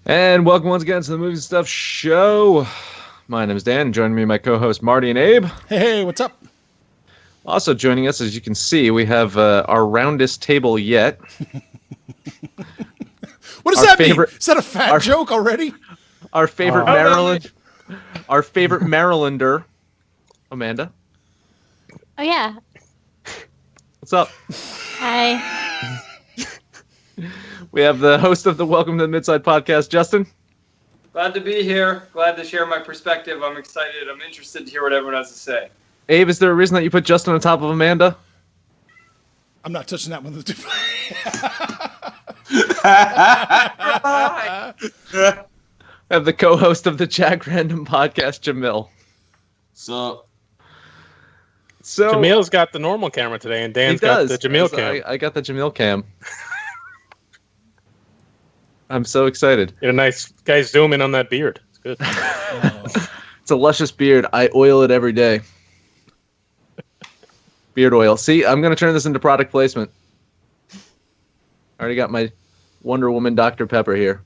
And welcome once again to the Movies and Stuff Show. My name is Dan. Joining me, my co-host Marty and Abe. Hey, what's up? Also joining us, as you can see, we have our roundest table yet. What does that mean? Is that a fat joke already? Our favorite Maryland, our favorite Marylander, Amanda. Oh yeah. What's up? Hi. We have the host of the Welcome to the Midside podcast, Justin. Glad to be here. Glad to share my perspective. I'm excited. I'm interested to hear what everyone has to say. Abe, is there a reason that you put Justin on top of Amanda? I'm not touching that one. I have the co-host of the Jack Random podcast, Jamil. So Jamil's got the normal camera today, and Dan's got the Jamil cam. I got the Jamil cam. I'm so excited. Get a nice guy zoom in on that beard. It's good. It's a luscious beard. I oil it every day. Beard oil. See, I'm going to turn this into product placement. I already got my Wonder Woman Dr. Pepper here.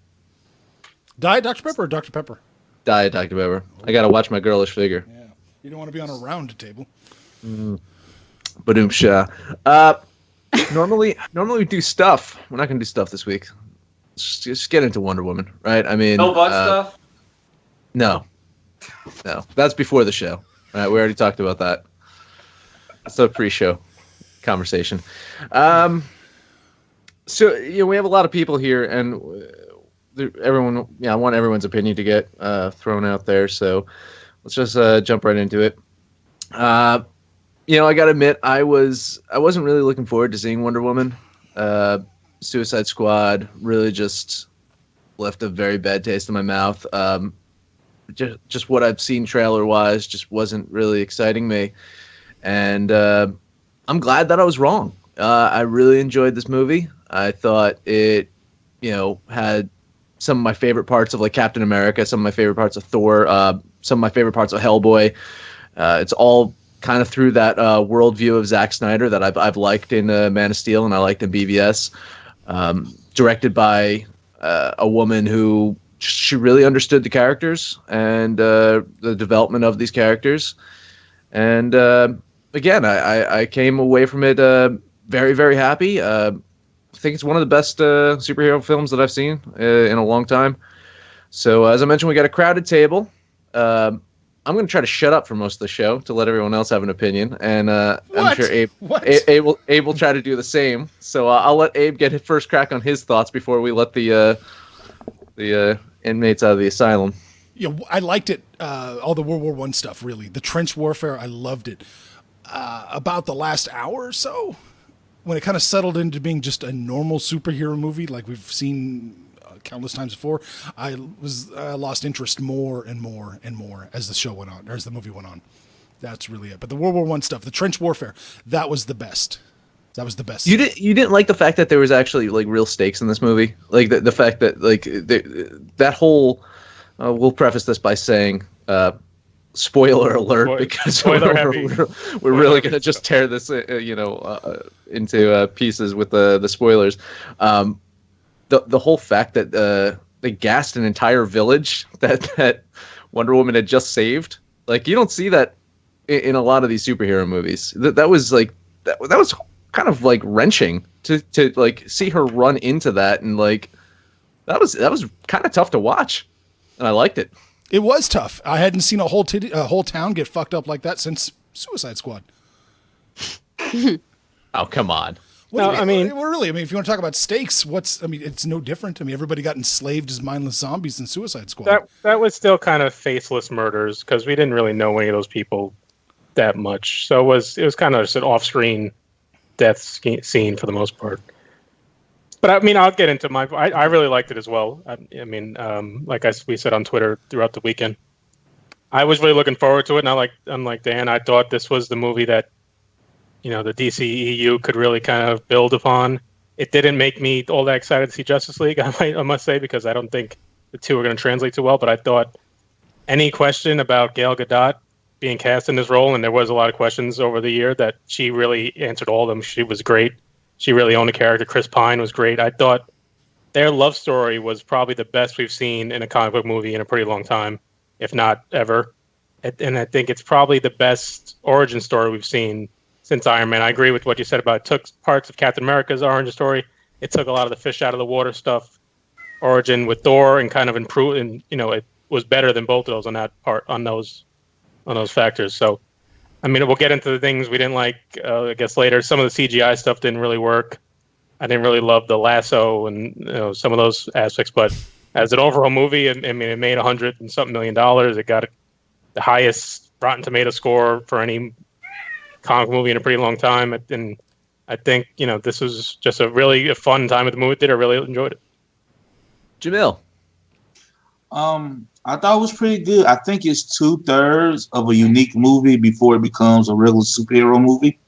Diet Dr. Pepper or Dr. Pepper? Diet Dr. Pepper. I got to watch my girlish figure. Yeah. You don't want to be on a round table. Ba-doom-sha. Normally we do stuff. We're not going to do stuff this week. Just get into Wonder Woman, right? I mean, No butt stuff? No. That's before the show. All right, we already talked about that. That's a pre-show conversation. So we have a lot of people here, and everyone. I want everyone's opinion to get thrown out there. So let's just jump right into it. I got to admit, I wasn't really looking forward to seeing Wonder Woman. Suicide Squad really just left a very bad taste in my mouth. Just what I've seen trailer-wise just wasn't really exciting me. And I'm glad that I was wrong. I really enjoyed this movie. I thought it, had some of my favorite parts of like Captain America, some of my favorite parts of Thor, some of my favorite parts of Hellboy. It's all kind of through that worldview of Zack Snyder that I've liked in Man of Steel and I liked in BVS. Directed by a woman who she really understood the characters and the development of these characters. And again, I came away from it very, very happy. I think it's one of the best superhero films that I've seen in a long time. So as I mentioned, we got a crowded table. I'm going to try to shut up for most of the show to let everyone else have an opinion, and I'm sure Abe will try to do the same. So I'll let Abe get his first crack on his thoughts before we let the inmates out of the asylum. Yeah, I liked it. All the World War I stuff, really. The trench warfare, I loved it. About the last hour or so, when it kind of settled into being just a normal superhero movie like we've seen countless times before, I lost interest more and more and more as the show went on, or as the movie went on. That's really it. But the World War I stuff, the trench warfare, that was the best. That was the best. You didn't like the fact that there was actually like real stakes in this movie, like the fact that like that whole. We'll preface this by saying, spoiler alert, because we're really going to just tear this, into pieces with the spoilers. The whole fact that they gassed an entire village that Wonder Woman had just saved, like you don't see that in a lot of these superhero movies. That was like that was kind of like wrenching to like see her run into that, and like that was kind of tough to watch, and I liked it. It was tough. I hadn't seen a whole town get fucked up like that since Suicide Squad. Oh, come on. Really, if you want to talk about stakes, it's no different. I mean, everybody got enslaved as mindless zombies in Suicide Squad. That was still kind of faceless murders because we didn't really know any of those people that much. So it was kind of just an off-screen death scene for the most part. But I mean, I'll get into I really liked it as well. I mean, like we said on Twitter throughout the weekend, I was really looking forward to it. And unlike Dan, I thought this was the movie that, the DCEU could really kind of build upon. It didn't make me all that excited to see Justice League, I must say, because I don't think the two are going to translate too well. But I thought any question about Gal Gadot being cast in this role, and there was a lot of questions over the year, that she really answered all of them. She was great. She really owned the character. Chris Pine was great. I thought their love story was probably the best we've seen in a comic book movie in a pretty long time, if not ever. And I think it's probably the best origin story we've seen since Iron Man. I agree with what you said about it took parts of Captain America's origin story. It took a lot of the fish out of the water stuff origin with Thor and kind of improved, and it was better than both of those on that part on those factors. So, I mean, we'll get into the things we didn't like, I guess later. Some of the CGI stuff didn't really work. I didn't really love the lasso and some of those aspects, but as an overall movie, I mean, it made $100 and something million. It got the highest Rotten Tomato score for any comic movie in a pretty long time, and I think this was just a fun time at the movie theater. I really enjoyed it. Jamil. I thought it was pretty good. I think it's 2/3 of a unique movie before it becomes a regular superhero movie.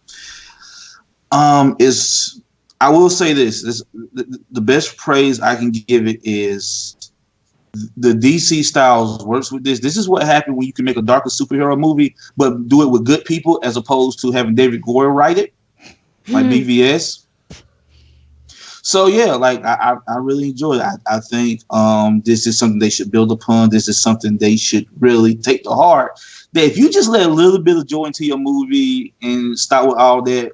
I will say this the best praise I can give it is the DC styles works with this. This is what happened when you can make a darker superhero movie, but do it with good people as opposed to having David Goyer write it, like BVS. So yeah, like I really enjoy it. I think this is something they should build upon. This is something they should really take to heart. That if you just let a little bit of joy into your movie and stop with all that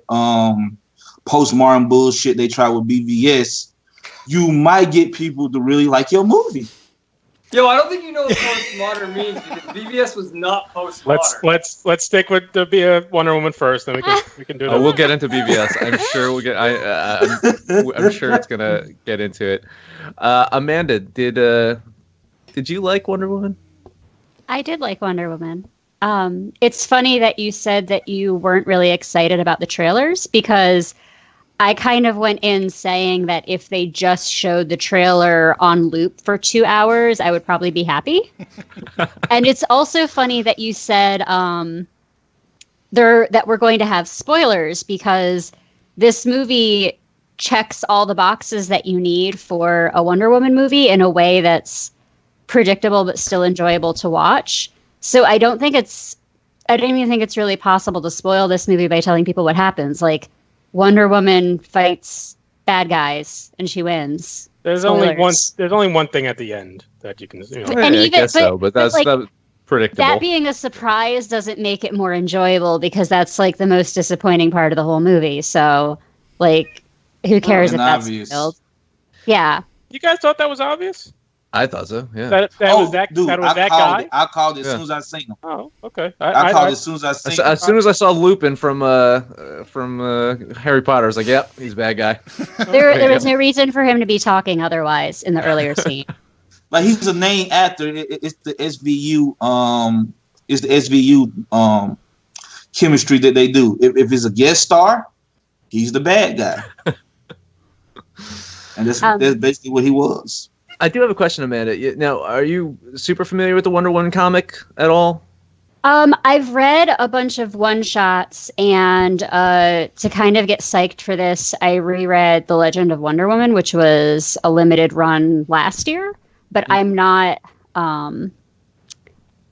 postmodern bullshit they try with BVS, you might get people to really like your movie. Yo, I don't think you know what postmodern means because BVS was not postmodern. Let's stick with the Wonder Woman first, then we can do that. We'll get into BVS. I'm sure we'll get. I'm sure it's gonna get into it. Amanda, did you like Wonder Woman? I did like Wonder Woman. It's funny that you said that you weren't really excited about the trailers because I kind of went in saying that if they just showed the trailer on loop for 2 hours, I would probably be happy. And it's also funny that you said that we're going to have spoilers because this movie checks all the boxes that you need for a Wonder Woman movie in a way that's predictable but still enjoyable to watch. So I don't even think it's really possible to spoil this movie by telling people what happens. Like, Wonder Woman fights bad guys and she wins. There's only one thing at the end that you can. I guess so, but that's predictable. That being a surprise doesn't make it more enjoyable because that's like the most disappointing part of the whole movie. So, like, who cares if that's spoiled? Yeah. You guys thought that was obvious? I thought so. Yeah. That was that guy. I called it as soon as I seen him. Oh, okay. I called it as soon as I seen him. As soon as I saw Lupin from Harry Potter, I was like, "Yep, he's a bad guy." There was no reason for him to be talking otherwise in the earlier scene. Like, he's a named actor. It's the SVU. It's the SVU chemistry that they do. If it's a guest star, he's the bad guy, and that's basically what he was. I do have a question, Amanda. Now, are you super familiar with the Wonder Woman comic at all? I've read a bunch of one-shots, and to kind of get psyched for this, I reread The Legend of Wonder Woman, which was a limited run last year. But I'm not... I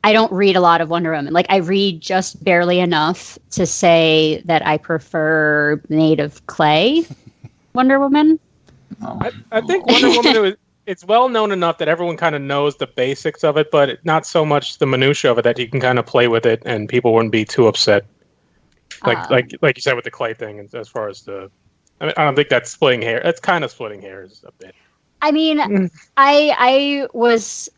don't read a lot of Wonder Woman. Like, I read just barely enough to say that I prefer Made of Clay Wonder Woman. I think Wonder Woman... It's well known enough that everyone kind of knows the basics of it, but not so much the minutia of it that you can kind of play with it and people wouldn't be too upset. Like you said with the Clay thing, as far as I don't think that's splitting hair. That's kind of splitting hairs a bit. I mean, I was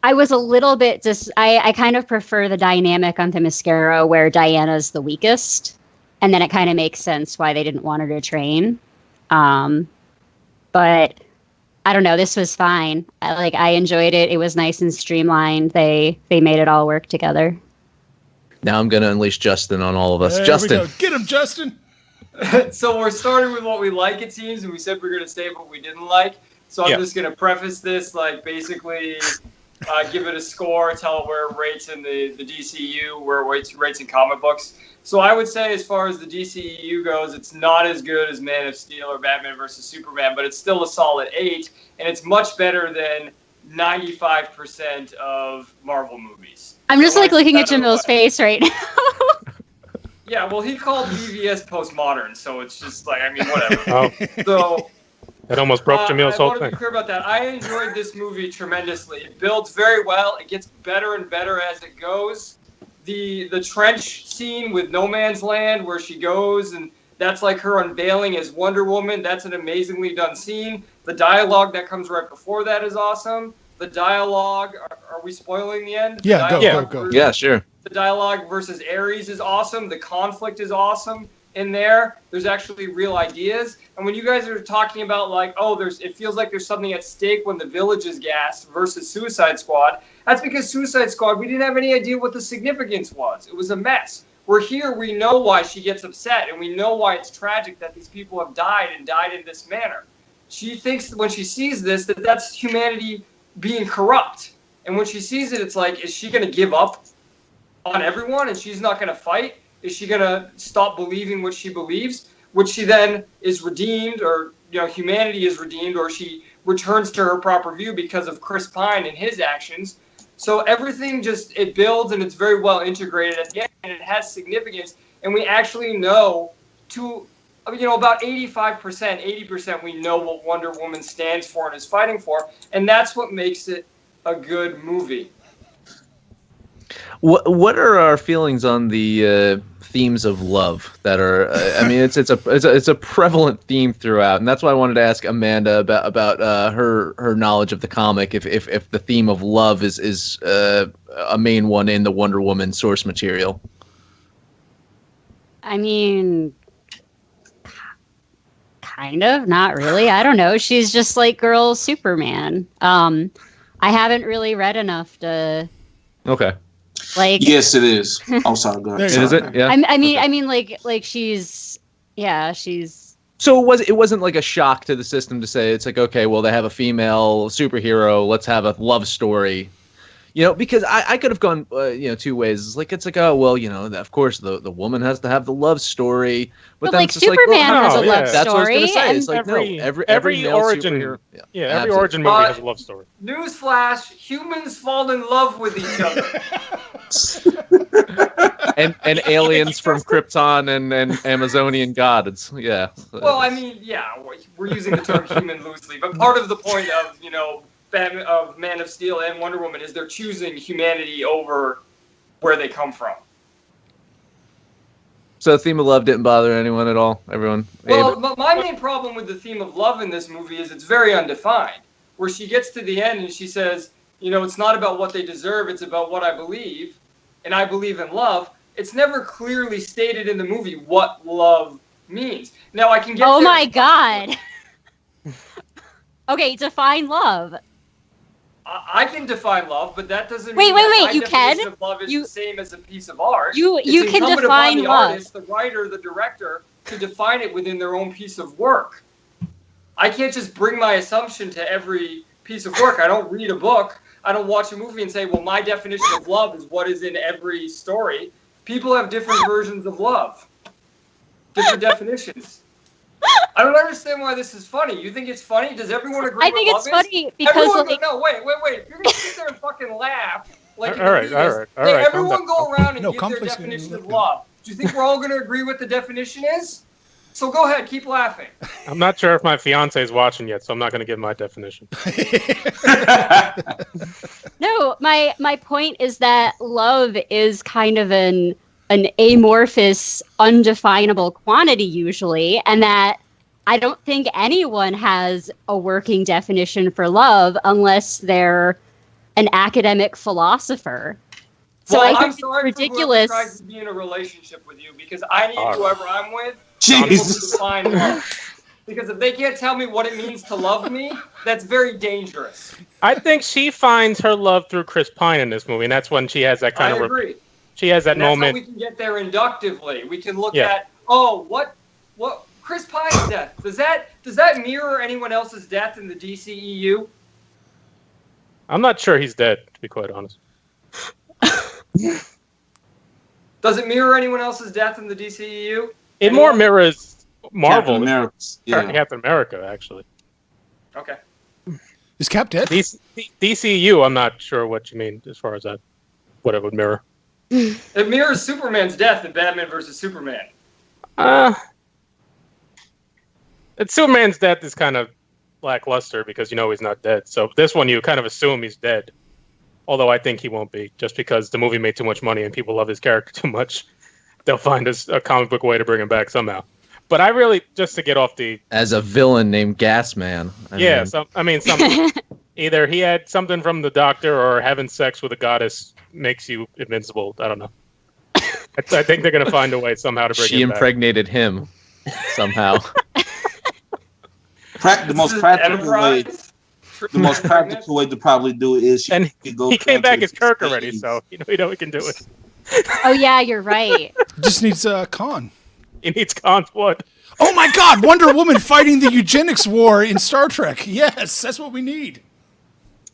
a little bit I kind of prefer the dynamic on Themyscira where Diana's the weakest, and then it kind of makes sense why they didn't want her to train. But I don't know. This was fine. I enjoyed it. It was nice and streamlined. They made it all work together. Now I'm going to unleash Justin on all of us. There Justin. we go. Get him, Justin. So we're starting with what we like, it seems, and we said we're going to save what we didn't like. So I'm just going to preface this, basically give it a score, tell it where it rates in the DCU, where it rates in comic books. So I would say as far as the DCEU goes, it's not as good as Man of Steel or Batman vs. Superman, but it's still a solid 8, and it's much better than 95% of Marvel movies. I'm just looking at Jamil's face right now. Yeah, well, he called BVS postmodern, so it's just whatever. So That almost broke Jamil's I whole want to thing. be clear about that. I enjoyed this movie tremendously. It builds very well. It gets better and better as it goes. The trench scene with No Man's Land, where she goes, and that's like her unveiling as Wonder Woman. That's an amazingly done scene. The dialogue that comes right before that is awesome. The dialogue, are we spoiling the end? Yeah, The Yeah, sure. The dialogue versus Ares is awesome. The conflict is awesome in there. There's actually real ideas. And when you guys are talking about like, oh, it feels like there's something at stake when the village is gassed versus Suicide Squad, that's because Suicide Squad, we didn't have any idea what the significance was. It was a mess. We're here, we know why she gets upset, and we know why it's tragic that these people have died and died in this manner. She thinks when she sees this that that's humanity being corrupt. And when she sees it, it's like, is she going to give up on everyone and she's not going to fight? Is she going to stop believing what she believes, which she then is redeemed, or humanity is redeemed, or she returns to her proper view because of Chris Pine and his actions. So everything it builds, and it's very well integrated at the end, and it has significance. And we actually know about 85%, 80% we know what Wonder Woman stands for and is fighting for, and that's what makes it a good movie. What are our feelings on the themes of love that are? I mean, it's a prevalent theme throughout, and that's why I wanted to ask Amanda about her knowledge of the comic. If the theme of love is a main one in the Wonder Woman source material. I mean, kind of, not really. I don't know. She's just like girl Superman. I haven't really read enough to. Okay. Like. Yes, it is. Oh, sorry, go ahead. Is it? Yeah. I mean, Okay. I mean, like she's. Yeah, she's. So it wasn't like a shock to the system to say it's like, okay, well, they have a female superhero, let's have a love story. Because I could have gone, two ways. It's like, oh, well, of course the woman has to have the love story, but then like it's just like, Superman well, has a no, love yeah. that's what I was story. gonna say. And It's like every male origin, superhero- every absolutely. origin movie has a love story. Newsflash: humans fall in love with each other. and aliens from Krypton and Amazonian god. It's Well, I mean, we're using the term human loosely, but part of the point of Man of Steel and Wonder Woman is they're choosing humanity over where they come from. So the theme of love didn't bother anyone at all. Everyone. Well, my main problem with the theme of love in this movie is it's very undefined. Where she gets to the end and she says, it's not about what they deserve, it's about what I believe, and I believe in love. It's never clearly stated in the movie what love means. Now I can get. Oh my God. Okay, define love. I can define love, but that doesn't Wait, mean wait, that wait, my you definition can? of love is You- the same as a piece of art. You It's can incumbent define upon the love. artist, the writer, the director, to define it within their own piece of work. I can't just bring my assumption to every piece of work. I don't read a book. I don't watch a movie and say, well, my definition of love is what is in every story. People have different versions of love, different definitions. I don't understand why this is funny. You think it's funny? Does everyone agree? I think what it's love is? funny because Everyone like, no, wait. If you're gonna sit there and fucking laugh like All right, all right, all right, calm everyone down. go around and No, give their conflict's definition gonna of be love. Do you think we're all gonna agree what the definition is? So go ahead, keep laughing. I'm not sure if my fiance is watching yet, so I'm not going to give my definition. no, my point is that love is kind of an amorphous, undefinable quantity usually, and that I don't think anyone has a working definition for love unless they're an academic philosopher. So Well, I I'm think sorry it's for whoever ridiculous. tries to be in a relationship with you because I need All right. whoever I'm with to be able to Jesus. define love. Because if they can't tell me what it means to love me, that's very dangerous. I think she finds her love through Chris Pine in this movie, and that's when she has that kind I of agree. she has that And that's moment. how we can get there inductively. We can look Yeah. at, what Chris Pine's death. Does that mirror anyone else's death in the DCEU? I'm not sure he's dead, to be quite honest. Does it mirror anyone else's death in the DCEU? It more mirrors Marvel, Captain America. Yeah. Captain America, actually. Okay. Is Cap dead? DCU, I'm not sure what you mean as far as that, what it would mirror. It mirrors Superman's death in Batman vs. Superman. Superman's death is kind of lackluster because he's not dead. So this one you kind of assume he's dead. Although I think he won't be, just because the movie made too much money and people love his character too much. They'll find a comic book way to bring him back somehow. But I really, just to get off the... As a villain named Gasman. Either he had something from the doctor or having sex with a goddess makes you invincible. I don't know. I think they're going to find a way somehow to bring him back. She impregnated him somehow. The most practical way to probably do it is he came back as Kirk already, so he can do it. Oh yeah, you're right. Just needs Khan. He needs Khan's blood. Oh my God! Wonder Woman fighting the eugenics war in Star Trek. Yes, that's what we need.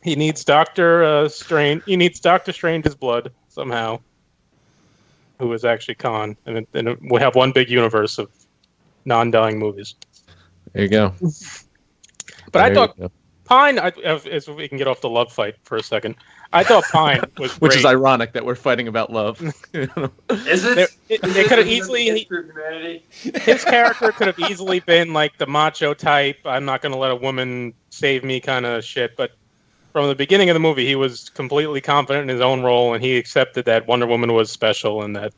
He needs Doctor Strange. He needs Doctor Strange's blood somehow. Who is actually Khan, and we'll have one big universe of non-dying movies. There you go. But I thought Pine, as we can get off the love fight for a second, I thought Pine was great. Which is ironic that we're fighting about love. Is it? They could have easily... His character could have easily been like the macho type, I'm not going to let a woman save me kind of shit, but from the beginning of the movie, he was completely confident in his own role, and he accepted that Wonder Woman was special and that,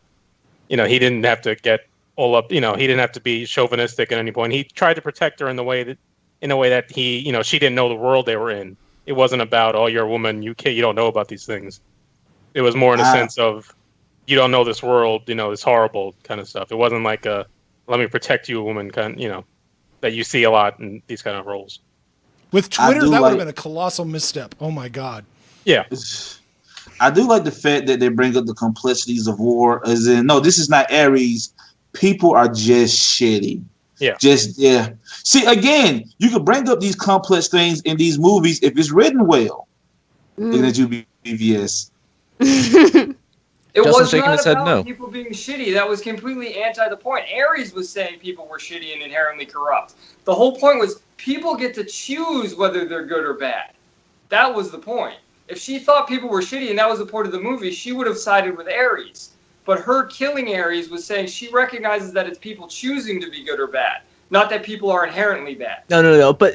he didn't have to get all up, he didn't have to be chauvinistic at any point. He tried to protect her in a way that he, she didn't know the world they were in. It wasn't about, oh, you're a woman, you don't know about these things. It was more in a sense of, you don't know this world, this horrible kind of stuff. It wasn't like a, let me protect you, a woman kind, that you see a lot in these kind of roles. With Twitter, that would have been a colossal misstep. Oh my God. Yeah. I do like the fact that they bring up the complexities of war, as in, no, this is not Ares. People are just shitty. Yeah. See, again, you could bring up these complex things in these movies if it's written well. Looking at you, BVS. It was shaking not his head about no. people being shitty. That was completely anti the point. Ares was saying people were shitty and inherently corrupt. The whole point was people get to choose whether they're good or bad. That was the point. If she thought people were shitty and that was the point of the movie, she would have sided with Ares. But her killing Ares was saying she recognizes that it's people choosing to be good or bad, not that people are inherently bad. No. But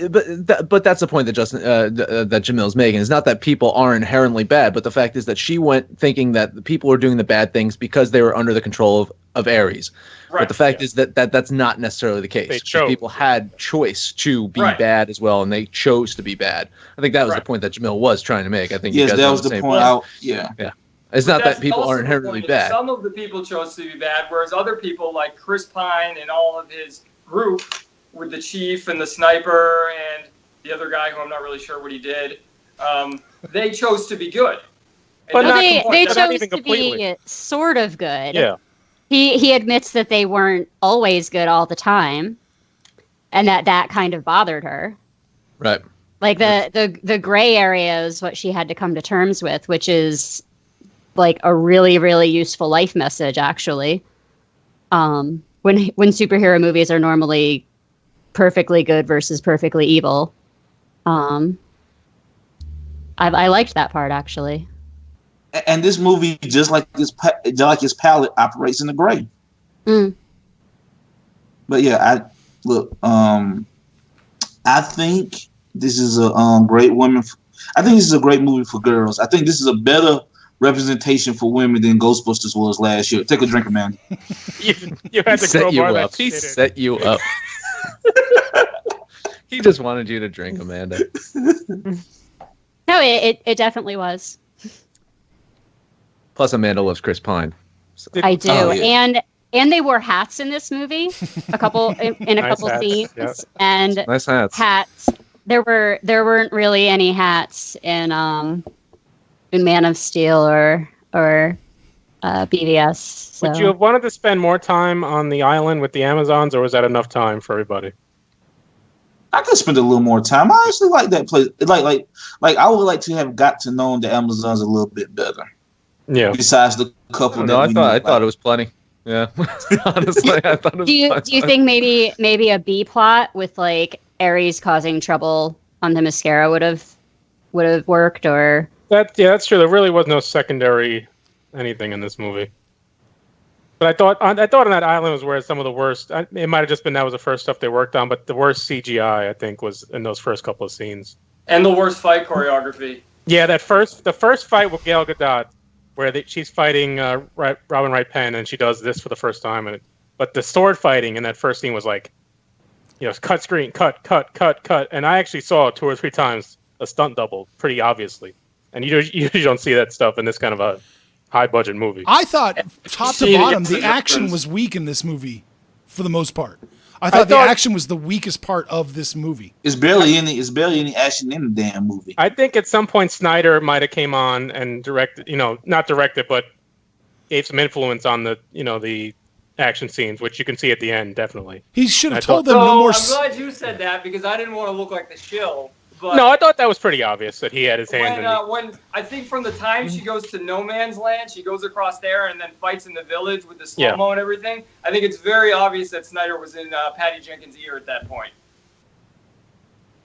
that's the point that Justin that Jamil's making. It's not that people are inherently bad, but the fact is that she went thinking that the people were doing the bad things because they were under the control of Ares. Right. But the fact is that that's not necessarily the case. People had choice to be bad as well, and they chose to be bad. I think that was the point that Jamil was trying to make. I think yes, that was the point. Yeah. It's not that people are inherently bad. Some of the people chose to be bad, whereas other people, like Chris Pine and all of his group, with the chief and the sniper and the other guy who I'm not really sure what he did, they chose to be good. But they chose to be sort of good. Yeah. He admits that they weren't always good all the time, and that kind of bothered her. Right. Like the gray area is what she had to come to terms with, which is like a really, really useful life message, actually. When superhero movies are normally perfectly good versus perfectly evil. I liked that part, actually. And this movie, just like his palette, operates in the gray. Mm. But yeah, I think this is a great woman. I think this is a great movie for girls. I think this is a better representation for women than Ghostbusters was last year. Take a drink, Amanda. you had to set you up. He set you up. He just wanted you to drink, Amanda. No, it definitely was. Plus, Amanda loves Chris Pine. So. I do, and they wore hats in this movie, a couple in a couple scenes, and nice hats. There weren't really any hats in Man of Steel or BVS. So. Would you have wanted to spend more time on the island with the Amazons, or was that enough time for everybody? I could spend a little more time. I actually like that place. Like I would like to have got to know the Amazons a little bit better. Yeah. Besides the couple. I thought it was plenty. Yeah. Honestly, I thought it was. Do you think maybe a B plot with like Ares causing trouble on the mascara would have worked, or? That's true. There really was no secondary anything in this movie. But I thought on that island was where some of the worst. It might have just been that was the first stuff they worked on, but the worst CGI I think was in those first couple of scenes. And the worst fight choreography. Yeah, the first fight with Gal Gadot, where she's fighting Robin Wright Penn, and she does this for the first time. But the sword fighting in that first scene was like, cut screen, cut, and I actually saw 2 or 3 times a stunt double, pretty obviously, and you usually don't see that stuff in this kind of a high budget movie. I thought top to bottom the action was weak in this movie for the most part. I thought the action was the weakest part of this movie. It's barely any action in the damn movie. I think at some point Snyder might have came on and directed, not directed, but gave some influence on the action scenes, which you can see at the end, definitely. He should have told them no more. I'm glad you said that because I didn't want to look like the shill. But no, I thought that was pretty obvious that he had his hands when I think from the time she goes to No Man's Land, she goes across there and then fights in the village with the slow-mo and everything. I think it's very obvious that Snyder was in Patty Jenkins' ear at that point.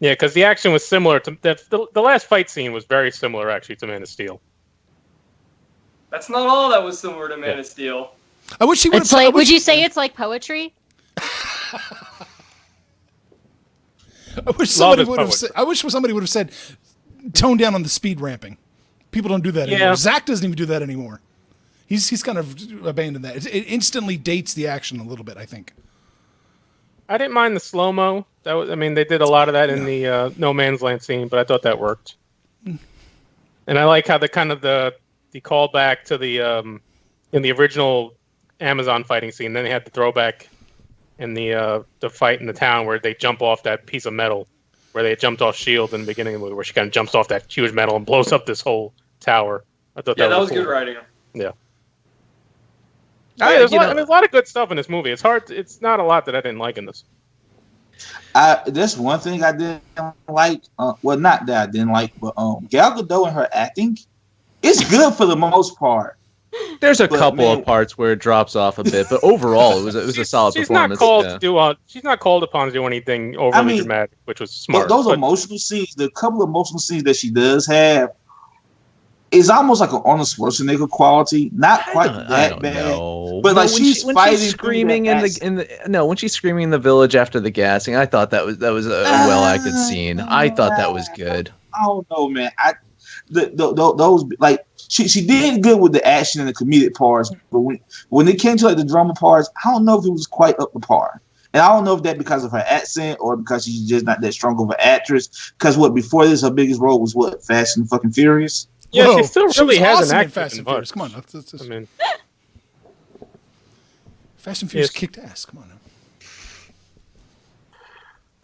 Yeah, because the action was similar to the last fight scene was very similar actually to Man of Steel. That's not all that was similar to Man of Steel. I wish he would have. Would you say it's like poetry? I wish somebody would have said. I wish somebody would have said, "Tone down on the speed ramping." People don't do that anymore. Zach doesn't even do that anymore. He's kind of abandoned that. It instantly dates the action a little bit, I think. I didn't mind the slow mo. They did a lot of that in the No Man's Land scene, but I thought that worked. And I like how the callback to the in the original Amazon fighting scene. Then they had the throwback in the fight in the town where they jump off that piece of metal, where they jumped off S.H.I.E.L.D. in the beginning of the movie, where she kind of jumps off that huge metal and blows up this whole tower. I thought that was cool. Good writing. Yeah. There's a lot of good stuff in this movie. It's not a lot that I didn't like in this. That's one thing I didn't like. Well, not that I didn't like, but Gal Gadot and her acting, it's good for the most part. There's a couple of parts where it drops off a bit, but overall, it was a solid performance. She's not called upon to do anything overly dramatic, which was smart. Those emotional scenes, the couple of emotional scenes that she does have, is almost like an Arnold Schwarzenegger quality. Not quite that bad, but like when she's screaming when she's screaming in the village after the gassing, I thought that was a well acted scene. I thought that was good. I don't know, man. Those like. She did good with the action and the comedic parts, but when it came to like the drama parts, I don't know if it was quite up to par. And I don't know if that because of her accent or because she's just not that strong of an actress. Because before this, her biggest role was Fast and fucking Furious. Yeah, she still really has an accent. Fast and Furious. Come on, Fast and Furious kicked ass. Come on now.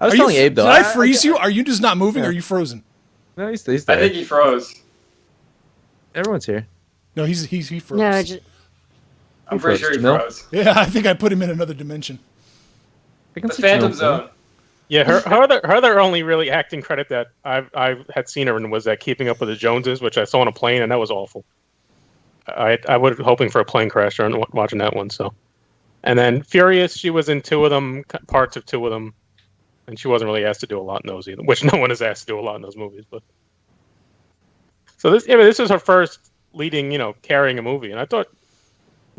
I was telling Abe though. Did I freeze you? Are you just not moving? Or are you frozen? No, he's there. I think he froze. Everyone's here. No, he froze. No, I'm pretty sure he froze. Yeah, I think I put him in another dimension. The Phantom Zone. Yeah, her other only really acting credit that I had seen her in was that Keeping Up with the Joneses, which I saw on a plane, and that was awful. I was hoping for a plane crash during watching that one. So, and then Furious, she was in 2 of them, parts of 2 of them, and she wasn't really asked to do a lot in those either, which no one is asked to do a lot in those movies, but. So this is her first leading, carrying a movie, and I thought,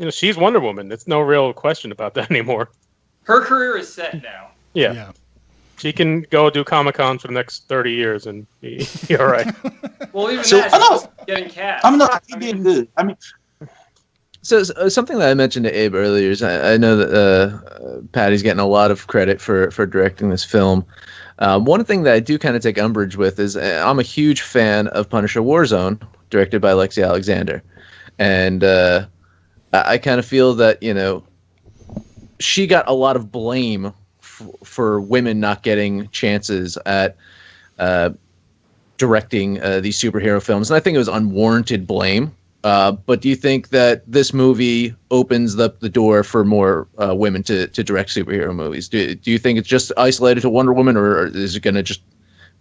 she's Wonder Woman. There's no real question about that anymore. Her career is set now. Yeah. She can go do Comic-Con for the next 30 years and be all right. Well, even she's getting cast. He did good. So something that I mentioned to Abe earlier is I know that Patty's getting a lot of credit for directing this film. One thing that I do kind of take umbrage with is I'm a huge fan of Punisher Warzone, directed by Lexi Alexander. And I kind of feel that, she got a lot of blame for women not getting chances at directing these superhero films. And I think it was unwarranted blame. But do you think that this movie opens up the door for more women to direct superhero movies? Do you think it's just isolated to Wonder Woman, or is it going to just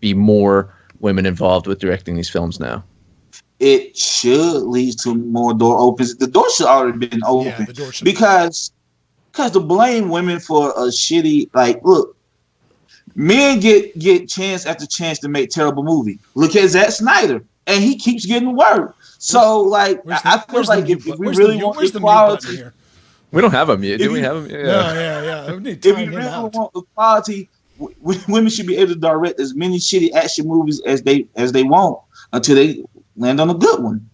be more women involved with directing these films now? It should lead to more door opens. The door should already been open because to blame women for a shitty look. Men get chance after chance to make terrible movie. Look at Zack Snyder, and he keeps getting work. So, I feel like if we really want equality, We don't have him yet. Do we have him? Yeah. No, yeah. We need If time you him really out. want the quality, women should be able to direct as many shitty action movies as they want until they land on a good one.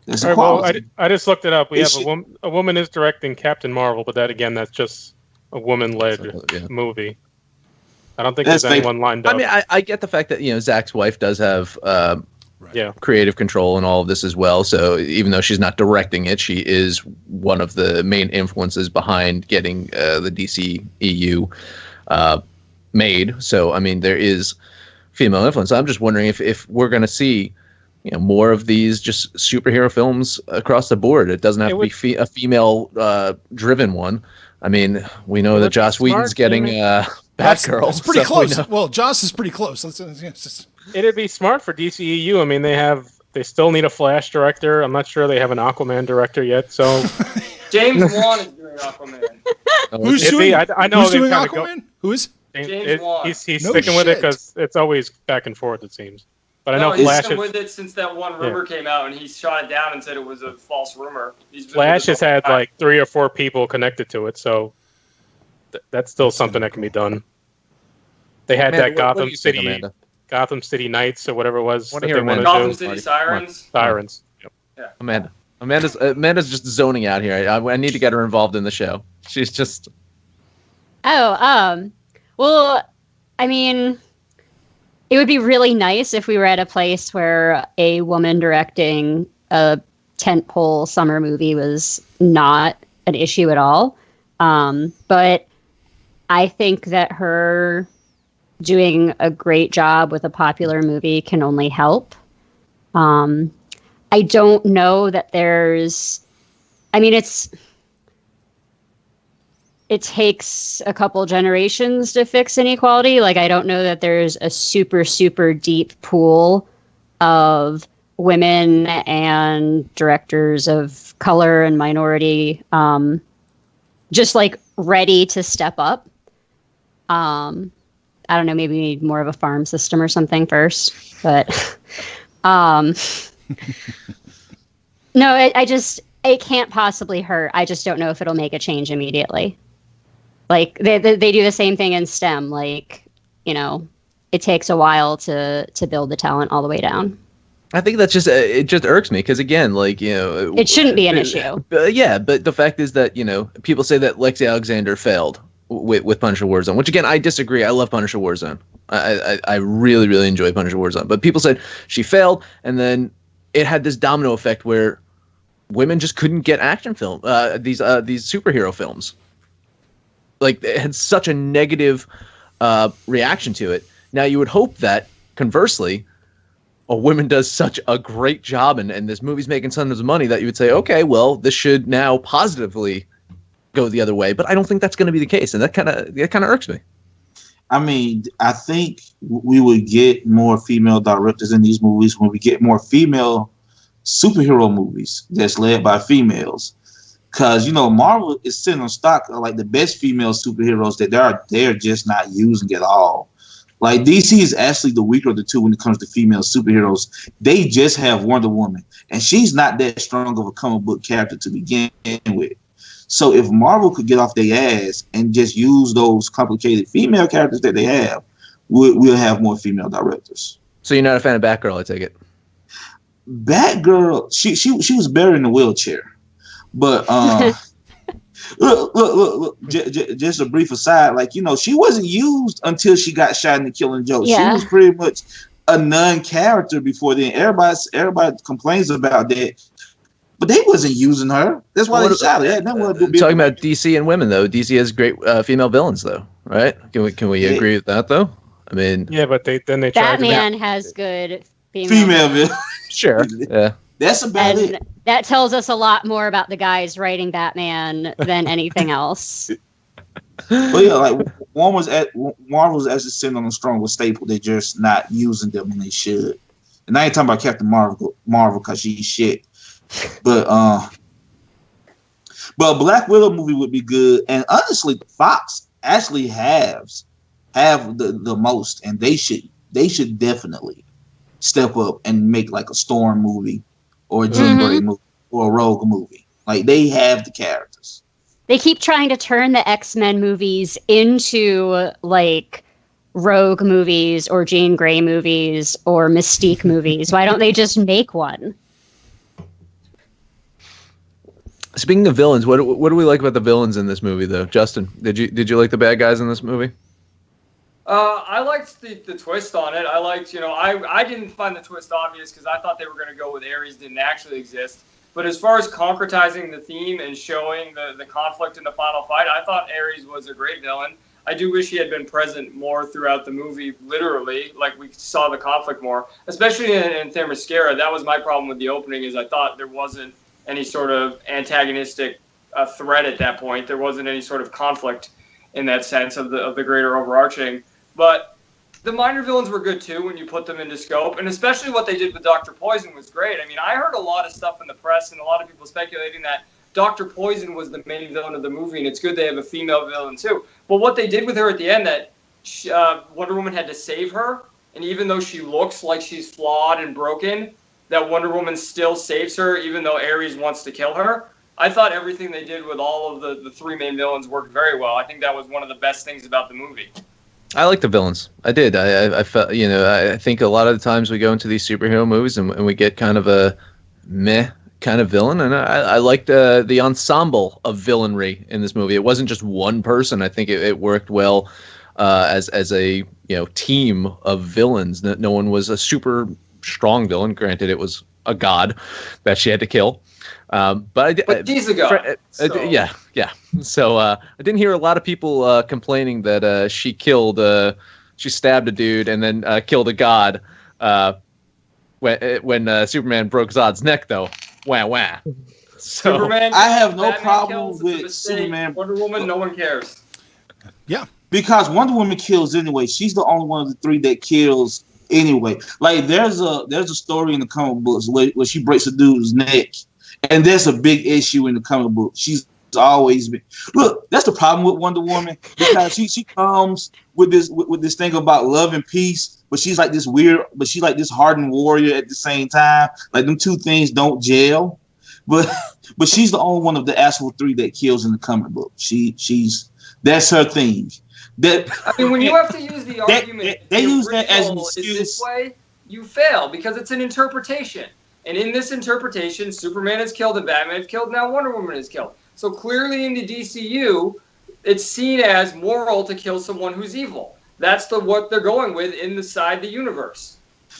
That's All right, well, equality. I just looked it up. We It have a woman is directing Captain Marvel, but that's just a woman-led Yeah. movie. I don't think That's there's anyone lined up. I mean, I get the fact that Zach's wife does have yeah. creative control in all of this as well. So even though she's not directing it, she is one of the main influences behind getting the DC EU made. So I mean, there is female influence. I'm just wondering if we're going to see more of these just superhero films across the board. It doesn't have to be a female driven one. I mean, we know that Joss Whedon's getting Batgirl. That's pretty so close. Well, Joss is pretty close. It'd be smart for DCEU. I mean, they still need a Flash director. I'm not sure they have an Aquaman director yet. So James Wan is doing Aquaman. Who's doing Aquaman? Aquaman? Who is? James Wan. He's No sticking with it shit. because it's always back and forth, it seems. But I know he's Flash been with it since that one rumor came out, and he shot it down and said it was a false rumor. Flash has had like 3 or 4 people connected to it, so that's still something that can be done. They had Amanda, that what do you think, Gotham City Nights or whatever it was. What that do they you wanted hear, to Gotham do. City Sirens. Sirens. Yep. Yeah. Amanda's just zoning out here. I need to get her involved in the show. She's just. Well, I mean, it would be really nice if we were at a place where a woman directing a tentpole summer movie was not an issue at all. But I think that her doing a great job with a popular movie can only help. I don't know that it takes a couple generations to fix inequality. Like, I don't know that there's a super, super deep pool of women and directors of color and minority, just like ready to step up. I don't know, maybe we need more of a farm system or something first, but, no, it can't possibly hurt. I just don't know if it'll make a change immediately. Like they do the same thing in STEM. Like, it takes a while to build the talent all the way down. I think that's just it just irks me because again, like it shouldn't be an issue. Yeah, but the fact is that people say that Lexi Alexander failed with Punisher Warzone, which again I disagree. I love Punisher Warzone. I really really enjoy Punisher Warzone, but people said she failed, and then it had this domino effect where women just couldn't get action film these superhero films. Like, it had such a negative reaction to it. Now, you would hope that, conversely, a woman does such a great job and this movie's making tons of money that you would say, okay, well, this should now positively go the other way. But I don't think that's going to be the case, and that kind of irks me. I mean, I think we would get more female directors in these movies when we get more female superhero movies that's led by females. Because, Marvel is sitting on stock of like the best female superheroes that they're just not using at all. Like, DC is actually the weaker of the two when it comes to female superheroes. They just have Wonder Woman, and she's not that strong of a comic book character to begin with. So if Marvel could get off their ass and just use those complicated female characters that they have, we'll have more female directors. So you're not a fan of Batgirl, I take it? Batgirl, she was better in the wheelchair. But look, just a brief aside, like, she wasn't used until she got shot in the Killing Joke. Yeah. She was pretty much a non-character before then. Everybody complains about that, but they wasn't using her. That's why they shot her. Talking about DC and women, though, DC has great female villains, though, right? Can we agree with that, though? I mean, yeah, but they tried Batman has good female villains. Sure, yeah. That's about it. That tells us a lot more about the guys writing Batman than anything else. But yeah, like Marvel's actually sitting on a stronger staple. They're just not using them, and they should. And I ain't talking about Captain Marvel because she's shit. But a Black Widow movie would be good. And honestly, Fox actually have the most, and they should definitely step up and make like a Storm movie or a Jean Grey movie or a Rogue movie. Like they have the characters. They keep trying to turn the X-Men movies into like Rogue movies or Jean Grey movies or Mystique movies. Why don't they just make one? Speaking of villains, what do we like about the villains in this movie, though? Justin, did you like the bad guys in this movie? I liked the twist on it. I liked, I didn't find the twist obvious because I thought they were going to go with Ares didn't actually exist. But as far as concretizing the theme and showing the conflict in the final fight, I thought Ares was a great villain. I do wish he had been present more throughout the movie, literally, like we saw the conflict more, especially in Themyscira. That was my problem with the opening, is I thought there wasn't any sort of antagonistic threat at that point. There wasn't any sort of conflict in that sense of the greater overarching. But the minor villains were good too when you put them into scope, and especially what they did with Dr. Poison was great. I mean, I heard a lot of stuff in the press and a lot of people speculating that Dr. Poison was the main villain of the movie, and it's good they have a female villain too. But what they did with her at the end, that Wonder Woman had to save her, and even though she looks like she's flawed and broken, that Wonder Woman still saves her even though Ares wants to kill her. I thought everything they did with all of the three main villains worked very well. I think that was one of the best things about the movie. I like the villains. I did. I felt, I think a lot of the times we go into these superhero movies and we get kind of a meh kind of villain, and I liked the ensemble of villainry in this movie. It wasn't just one person. I think it worked well as a team of villains. No one was a super strong villain. Granted, it was a god that she had to kill. But she's a god. Yeah. So I didn't hear a lot of people complaining that she stabbed a dude and then killed a god when Superman broke Zod's neck, though. Wah. So Superman, I have no Batman problem kills, with Superman. Wonder Woman, no one cares. Yeah. Because Wonder Woman kills anyway. She's the only one of the three that kills anyway. Like there's a story in the comic books where she breaks a dude's neck, and there's a big issue in the comic book. She's always been. Look, that's the problem with Wonder Woman, because she comes with this thing about love and peace, but she's like this weird, but she's like this hardened warrior at the same time. Like them two things don't gel. But she's the only one of the actual three that kills in the comic book. She's that's her thing. When you have to use the argument, they use that as an excuse. Is this way, you fail because it's an interpretation. And in this interpretation, Superman is killed and Batman is killed. Now Wonder Woman is killed. So clearly in the DCU, it's seen as moral to kill someone who's evil. That's what they're going with inside the universe.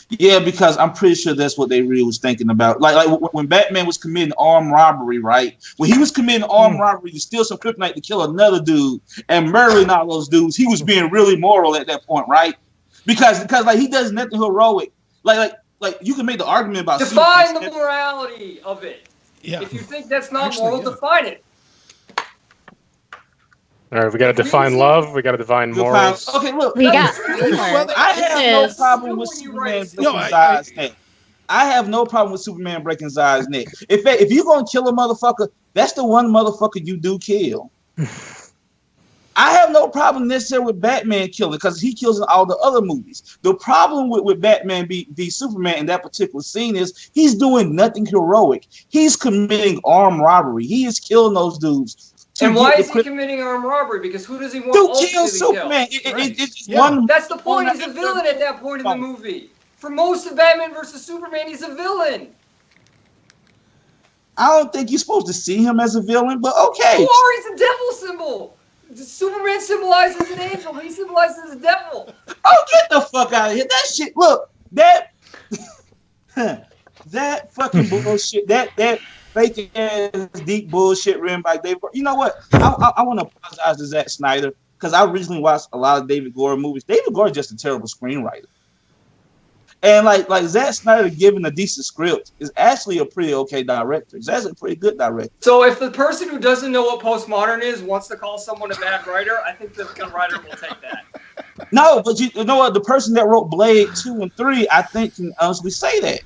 Yeah, because I'm pretty sure that's what they really was thinking about. Like when Batman was committing armed robbery, right? When he was committing armed robbery to steal some kryptonite to kill another dude and murdering all those dudes, he was being really moral at that point, right? Because like he does nothing heroic. Like you can make the argument about define the morality of it. Yeah. If you think that's not moral, define it. All right, we got to define love. We got to define morals. Okay, look. We got. Well, I have no problem with Superman breaking Zod's neck. I have no problem with Superman breaking Zod's neck. If you're gonna kill a motherfucker, that's the one motherfucker you do kill. I have no problem necessarily with Batman killing, because he kills in all the other movies. The problem with Batman v Superman in that particular scene is he's doing nothing heroic. He's committing armed robbery. He is killing those dudes. And why is he committing armed robbery? Because who does he want to kill Superman? That's the point. He's a villain at that point in the movie. For most of Batman versus Superman, he's a villain. I don't think you're supposed to see him as a villain, but okay. You are. He's a devil symbol. Superman symbolizes an angel. He symbolizes a devil. Oh, get the fuck out of here. That shit, look, that fucking bullshit, that fake ass deep bullshit written by David. You know what? I want to apologize to Zack Snyder, because I originally watched a lot of David Goyer movies. David Goyer is just a terrible screenwriter. And like Zack Snyder giving a decent script is actually a pretty okay director. He's actually a pretty good director. So if the person who doesn't know what postmodern is wants to call someone a bad writer, I think the writer will take that. No, but you know what? The person that wrote Blade 2 and 3, I think, can honestly say that.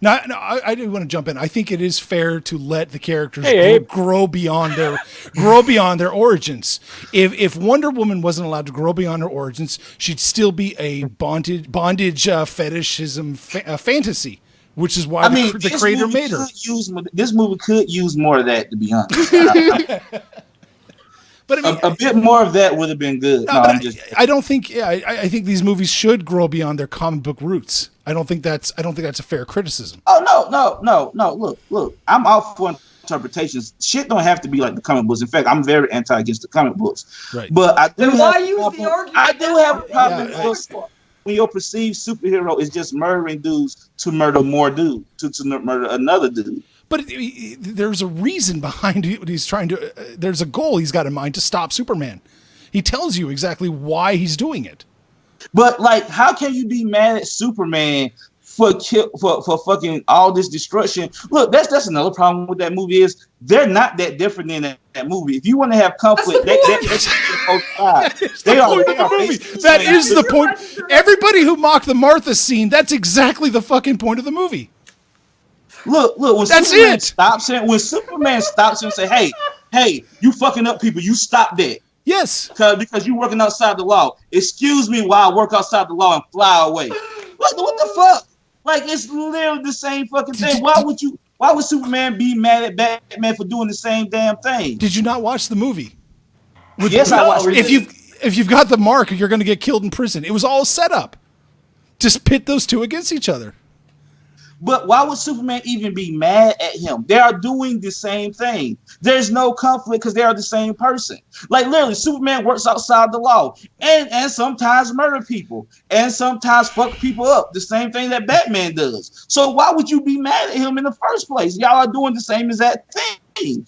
No, I do want to jump in. I think it is fair to let the characters grow beyond their origins. If Wonder Woman wasn't allowed to grow beyond her origins, she'd still be a bondage fetishism fantasy which is why the creator made her. This movie could use more of that, to be honest. But I mean, a bit more of that would have been good. I don't think. Yeah, I think these movies should grow beyond their comic book roots. I don't think that's a fair criticism. Oh no. Look. I'm all for interpretations. Shit don't have to be like the comic books. In fact, I'm very anti against the comic books. Right. But I do. Why use the argument? I do have a problem when your perceived superhero is just murdering dudes to murder more dudes to murder another dude. But there's a reason behind what he's trying to. There's a goal he's got in mind to stop Superman. He tells you exactly why he's doing it. But like, how can you be mad at Superman for fucking all this destruction? Look, that's another problem with that movie is they're not that different than that movie. If you want to have conflict, they are the movie. That is the point. Everybody who mocked the Martha scene, that's exactly the fucking point of the movie. Look, when that's Superman it. Stops him, when Superman stops him and say, hey, you fucking up people, you stop that. Yes. Because you working outside the law. Excuse me while I work outside the law and fly away. What the fuck? Like, it's literally the same fucking thing. Why would Superman be mad at Batman for doing the same damn thing? Did you not watch the movie? Yes, I watched it. If you've got the mark, you're going to get killed in prison. It was all set up. Just pit those two against each other. But why would Superman even be mad at him? They are doing the same thing. There's no conflict because they are the same person. Like, literally, Superman works outside the law and sometimes murder people and sometimes fuck people up. The same thing that Batman does. So why would you be mad at him in the first place? Y'all are doing the same exact thing.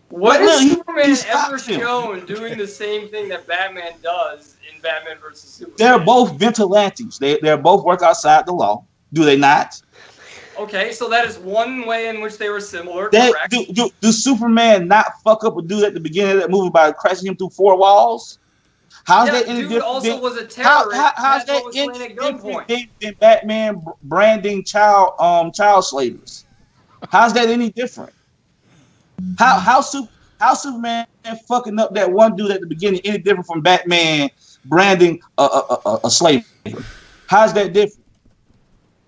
What has Superman ever shown doing the same thing that Batman does in Batman versus Superman? They're both vigilantes. They're both work outside the law. Do they not? Okay, so that is one way in which they were similar. Correct. Do Superman not fuck up a dude at the beginning of that movie by crashing him through four walls? How's that any different? Also was a terrorist. How's that any than Batman branding child slavers? How's that any different? How Superman fucking up that one dude at the beginning any different from Batman branding a slave? How's that different?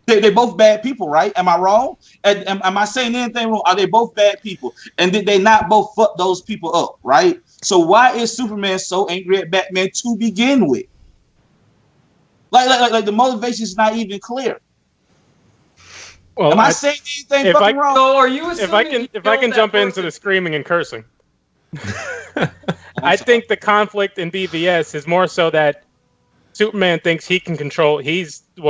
They both bad people, right? Am I wrong? Am I saying anything wrong? Are they both bad people? And did they not both fuck those people up, right? So why is Superman so angry at Batman to begin with? Like the motivation is not even clear. Well, am I saying anything fucking wrong? So are you assuming if I can jump into the screaming and cursing, I think the conflict in BVS is more so that Superman thinks he can control. He's the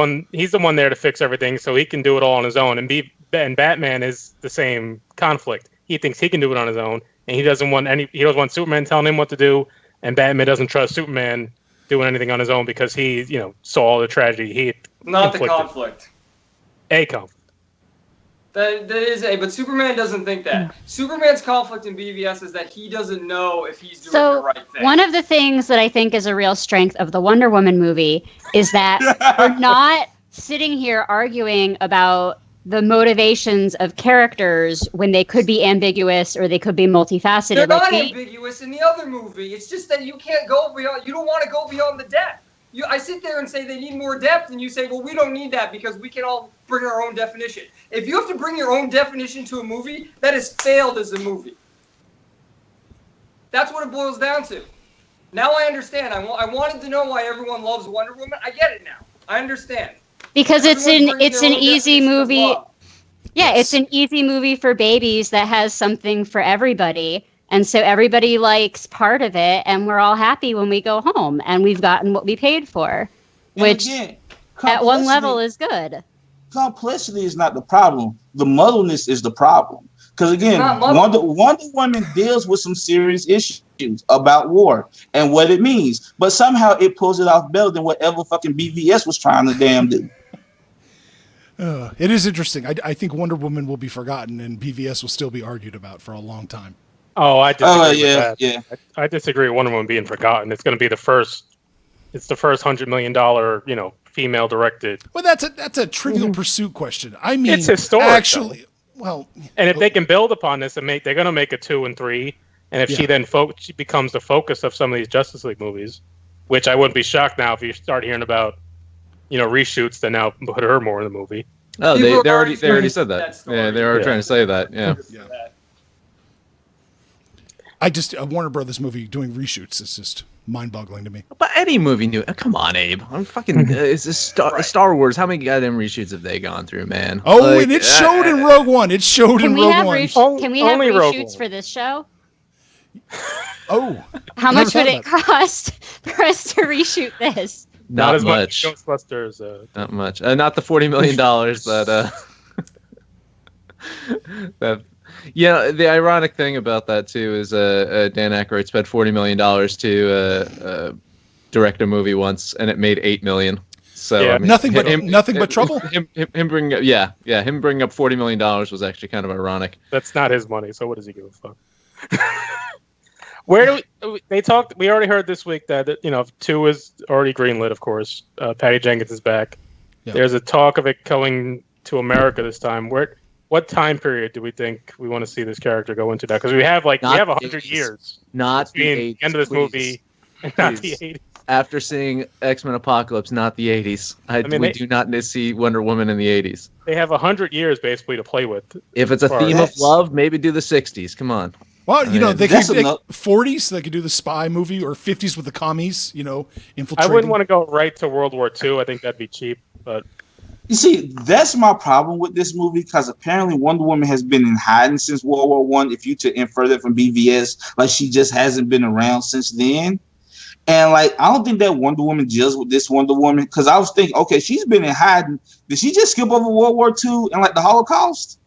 one there to fix everything, so he can do it all on his own. And Batman is the same conflict. He thinks he can do it on his own, and he doesn't want Superman telling him what to do. And Batman doesn't trust Superman doing anything on his own because he, saw all the tragedy. Not the conflict. A conflict. That is but Superman doesn't think that. Superman's conflict in BVS is that he doesn't know if he's doing the right thing. One of the things that I think is a real strength of the Wonder Woman movie is that we're not sitting here arguing about the motivations of characters when they could be ambiguous or they could be multifaceted. They're not ambiguous in the other movie. It's just that you can't go beyond. You don't want to go beyond the depth. I sit there and say they need more depth, and you say, well, we don't need that because we can all bring our own definition. If you have to bring your own definition to a movie, that has failed as a movie. That's what it boils down to. Now I understand. I wanted to know why everyone loves Wonder Woman. I get it now. I understand. Because it's an easy movie. Yeah, it's an easy movie for babies that has something for everybody. And so everybody likes part of it, and we're all happy when we go home, and we've gotten what we paid for, which at one level is good. Complexity is not the problem. The muddleness is the problem. Because again, Wonder Woman deals with some serious issues about war and what it means, but somehow it pulls it off better than whatever fucking BVS was trying to damn do. It is interesting. I think Wonder Woman will be forgotten, and BVS will still be argued about for a long time. Oh, I disagree with that. Yeah. I disagree with Wonder Woman being forgotten. It's going to be the first $100 million, female directed. Well, that's a Trivial Pursuit question. I mean, it's historic. Actually, well, and if they can build upon this and they're going to make a 2 and 3, and if she then she becomes the focus of some of these Justice League movies, which I wouldn't be shocked now if you start hearing about, reshoots that now put her more in the movie. Oh, People they are already said that that. story. Yeah, they were trying to say that. Yeah. Yeah. I just a Warner Brothers movie doing reshoots is just mind-boggling to me. But any movie new. Come on, Abe. I'm fucking. It's a Star Wars. How many goddamn reshoots have they gone through, man? Oh, Like, and it showed in Rogue One. It showed in Rogue One. Can we have Only Rogue reshoots One. for this show? Oh, How Never much would thought it about cost for us to reshoot this? not as much. much as Ghostbusters. Not much. Not the $40 million that. That. Yeah, the ironic thing about that too is Dan Aykroyd spent $40 million to direct a movie once, and it made $8 million. So Yeah. I mean, nothing but trouble. Him bringing up him bringing up $40 million was actually kind of ironic. That's not his money, so what does he give a fuck? Where do they talked? We already heard this week that 2 is already greenlit. Of course, Patty Jenkins is back. Yeah. There's a talk of it coming to America this time. What time period do we think we want to see this character go into now? Because we have 100 years. Not the between 80s. the end of this please. movie and not the Please. 80s. After seeing X-Men Apocalypse, not the 80s. We do not need to see Wonder Woman in the 80s. They have 100 years basically to play with. If it's a Or- theme of That's- love, maybe do the 60s. Come on. Well, they That's could enough. 40s. They could do the spy movie, or 50s with the commies. I Infiltrating. wouldn't want to go right to World War II. I think that'd be cheap. But You see, that's my problem with this movie because apparently Wonder Woman has been in hiding since World War One. If you to infer that from BVS, she just hasn't been around since then. And I don't think that Wonder Woman deals with this Wonder Woman because I was thinking, okay, she's been in hiding. Did she just skip over World War II and the Holocaust?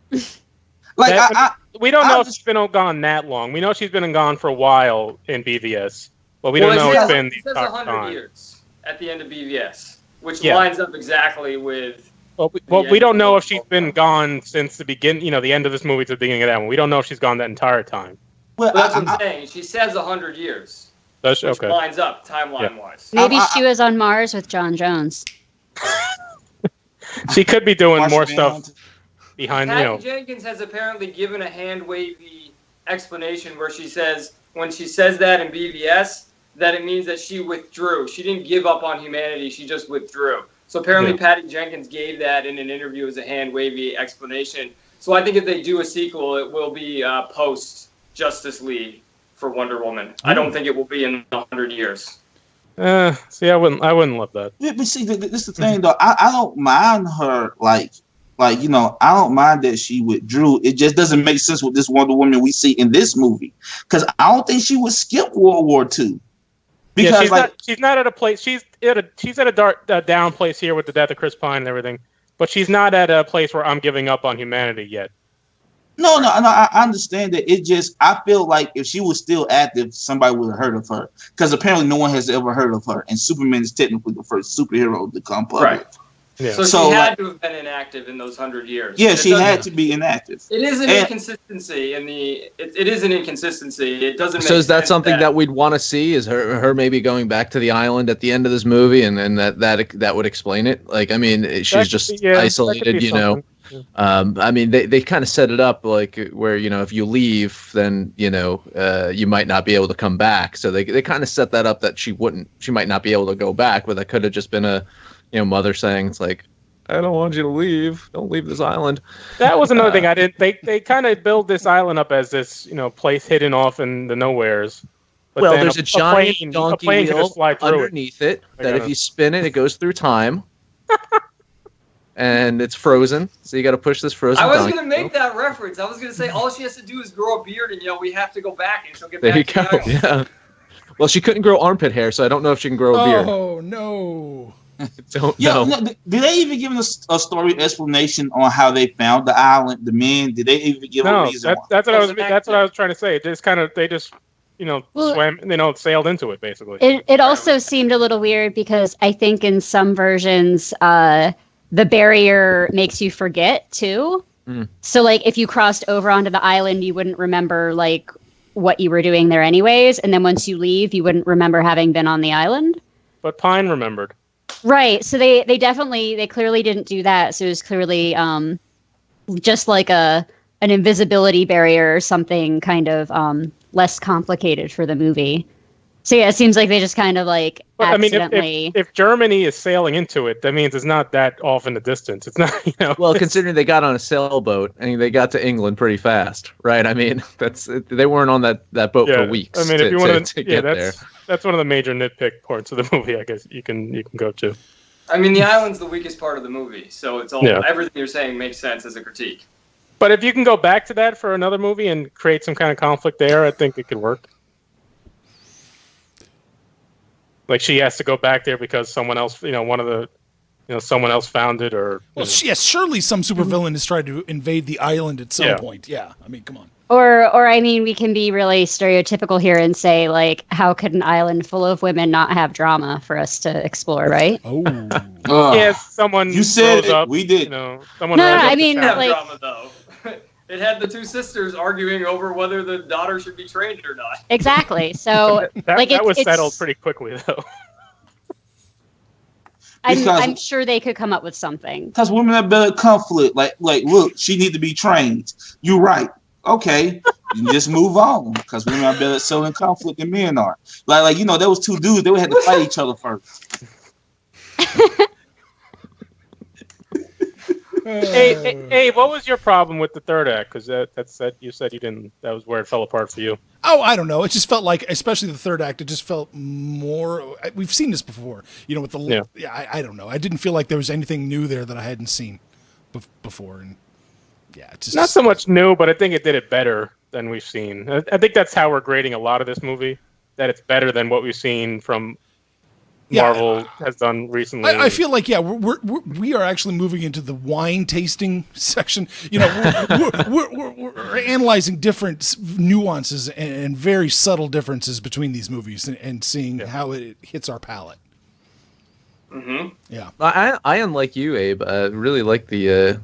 we don't know if just- she's been gone that long. We know she's been gone for a while in BVS, but we don't know it's been the It says entire 100 time. years at the end of BVS, which Yeah. lines up exactly with. Well, the we don't end know of if she's World been War. gone since the beginning. The end of this movie to the beginning of that one. We don't know if she's gone that entire time. But that's what I'm saying. She says 100 years, That's which okay. lines up timeline-wise. Maybe she was on Mars with John Jones. She could be doing more Martian stuff Manhunter. behind. Patty Jenkins has apparently given a hand-wavy explanation where she says, when she says that in BVS, that it means that she withdrew. She didn't give up on humanity. She just withdrew. So apparently Patty Jenkins gave that in an interview as a hand-wavy explanation. So I think if they do a sequel, it will be post-Justice League for Wonder Woman. I don't think it will be in 100 years. See, I wouldn't love that. Yeah, but see, this is the thing though. I don't mind her I don't mind that she withdrew. It just doesn't make sense with this Wonder Woman we see in this movie because I don't think she would skip World War II. Because she's not at a place. She's at a down place here with the death of Chris Pine and everything, but she's not at a place where I'm giving up on humanity yet. No, I understand that. It just, I feel like if she was still active, somebody would have heard of her. Because apparently no one has ever heard of her. And Superman is technically the first superhero to come public. Right. Yeah. So she had to have been inactive in those 100 years. Yeah, And she had to be inactive. It is an inconsistency in the. It is an inconsistency. It doesn't. So make is that sense something that we'd want to see? Is her maybe going back to the island at the end of this movie, and that would explain it? She's just isolated, something. They kind of set it up where if you leave, then you might not be able to come back. So they kind of set that up that she might not be able to go back, but that could have just been a mother saying it's like, I don't want you to leave. Don't leave this island. That was another thing I didn't. They kind of build this island up as this place hidden off in the nowheres. But Well, then there's a giant donkey plane can wheel just fly through underneath it that if gotta- you spin it, it goes through time. And it's frozen, so you got to push this frozen I was donkey going to make that reference. I was going to say all she has to do is grow a beard, and we have to go back, and she'll get There you back go. to the island. Yeah. Well, she couldn't grow armpit hair, so I don't know if she can grow a beard. Oh no! Don't Yeah, know. no, did they even give us a story explanation on how they found the island, the men? Did they even give a No, reason? that's what I was. Wasn't That's what I active. was trying to say. It just kind of they just Well, swam, sailed into it basically. It also seemed a little weird because I think in some versions, the barrier makes you forget too. Mm. So if you crossed over onto the island, you wouldn't remember what you were doing there anyways, and then once you leave, you wouldn't remember having been on the island. But Pine remembered. Right. So they clearly didn't do that. So it was clearly just like an invisibility barrier or something kind of less complicated for the movie. So yeah, it seems like they just kind of like But I mean, accidentally. if Germany is sailing into it, that means it's not that off in the distance. It's not, Well, considering they got on a sailboat and they got to England pretty fast, right? I mean, they weren't on that boat for weeks. I mean, if you want to get there. That's one of the major nitpick parts of the movie. I guess you can go to. I mean, the island's the weakest part of the movie, so it's all everything you're saying makes sense as a critique. But if you can go back to that for another movie and create some kind of conflict there, I think it could work. Like she has to go back there because someone else, someone else found it, or yes, surely some supervillain has tried to invade the island at some point. Yeah, I mean, come on. Or I mean, we can be really stereotypical here and say, like, how could an island full of women not have drama for us to explore, right? Oh, someone. You said rose up, we did. Someone. No, rose up I to mean, town. like, drama though. It had the two sisters arguing over whether the daughter should be trained or not. Exactly. So that was settled pretty quickly, though. I'm sure they could come up with something. Because women have better conflict. Like, look, she need to be trained. You're right. Okay, you just move on. Because women are better at selling conflict than men are. Like there was two dudes. They would have to fight each other first. Hey, what was your problem with the third act? Because that's you said you didn't. That was where it fell apart for you. Oh, I don't know. It just felt like, especially the third act, it just felt more. We've seen this before, with the. Yeah, I don't know. I didn't feel like there was anything new there that I hadn't seen before, and it's just not so much new, but I think it did it better than we've seen. I think that's how we're grading a lot of this movie. That it's better than what we've seen from Marvel has done recently. I feel like we are actually moving into the wine tasting section. We're analyzing different nuances and very subtle differences between these movies and seeing how it hits our palate. Mm-hmm. Yeah, I unlike you, Abe, really like the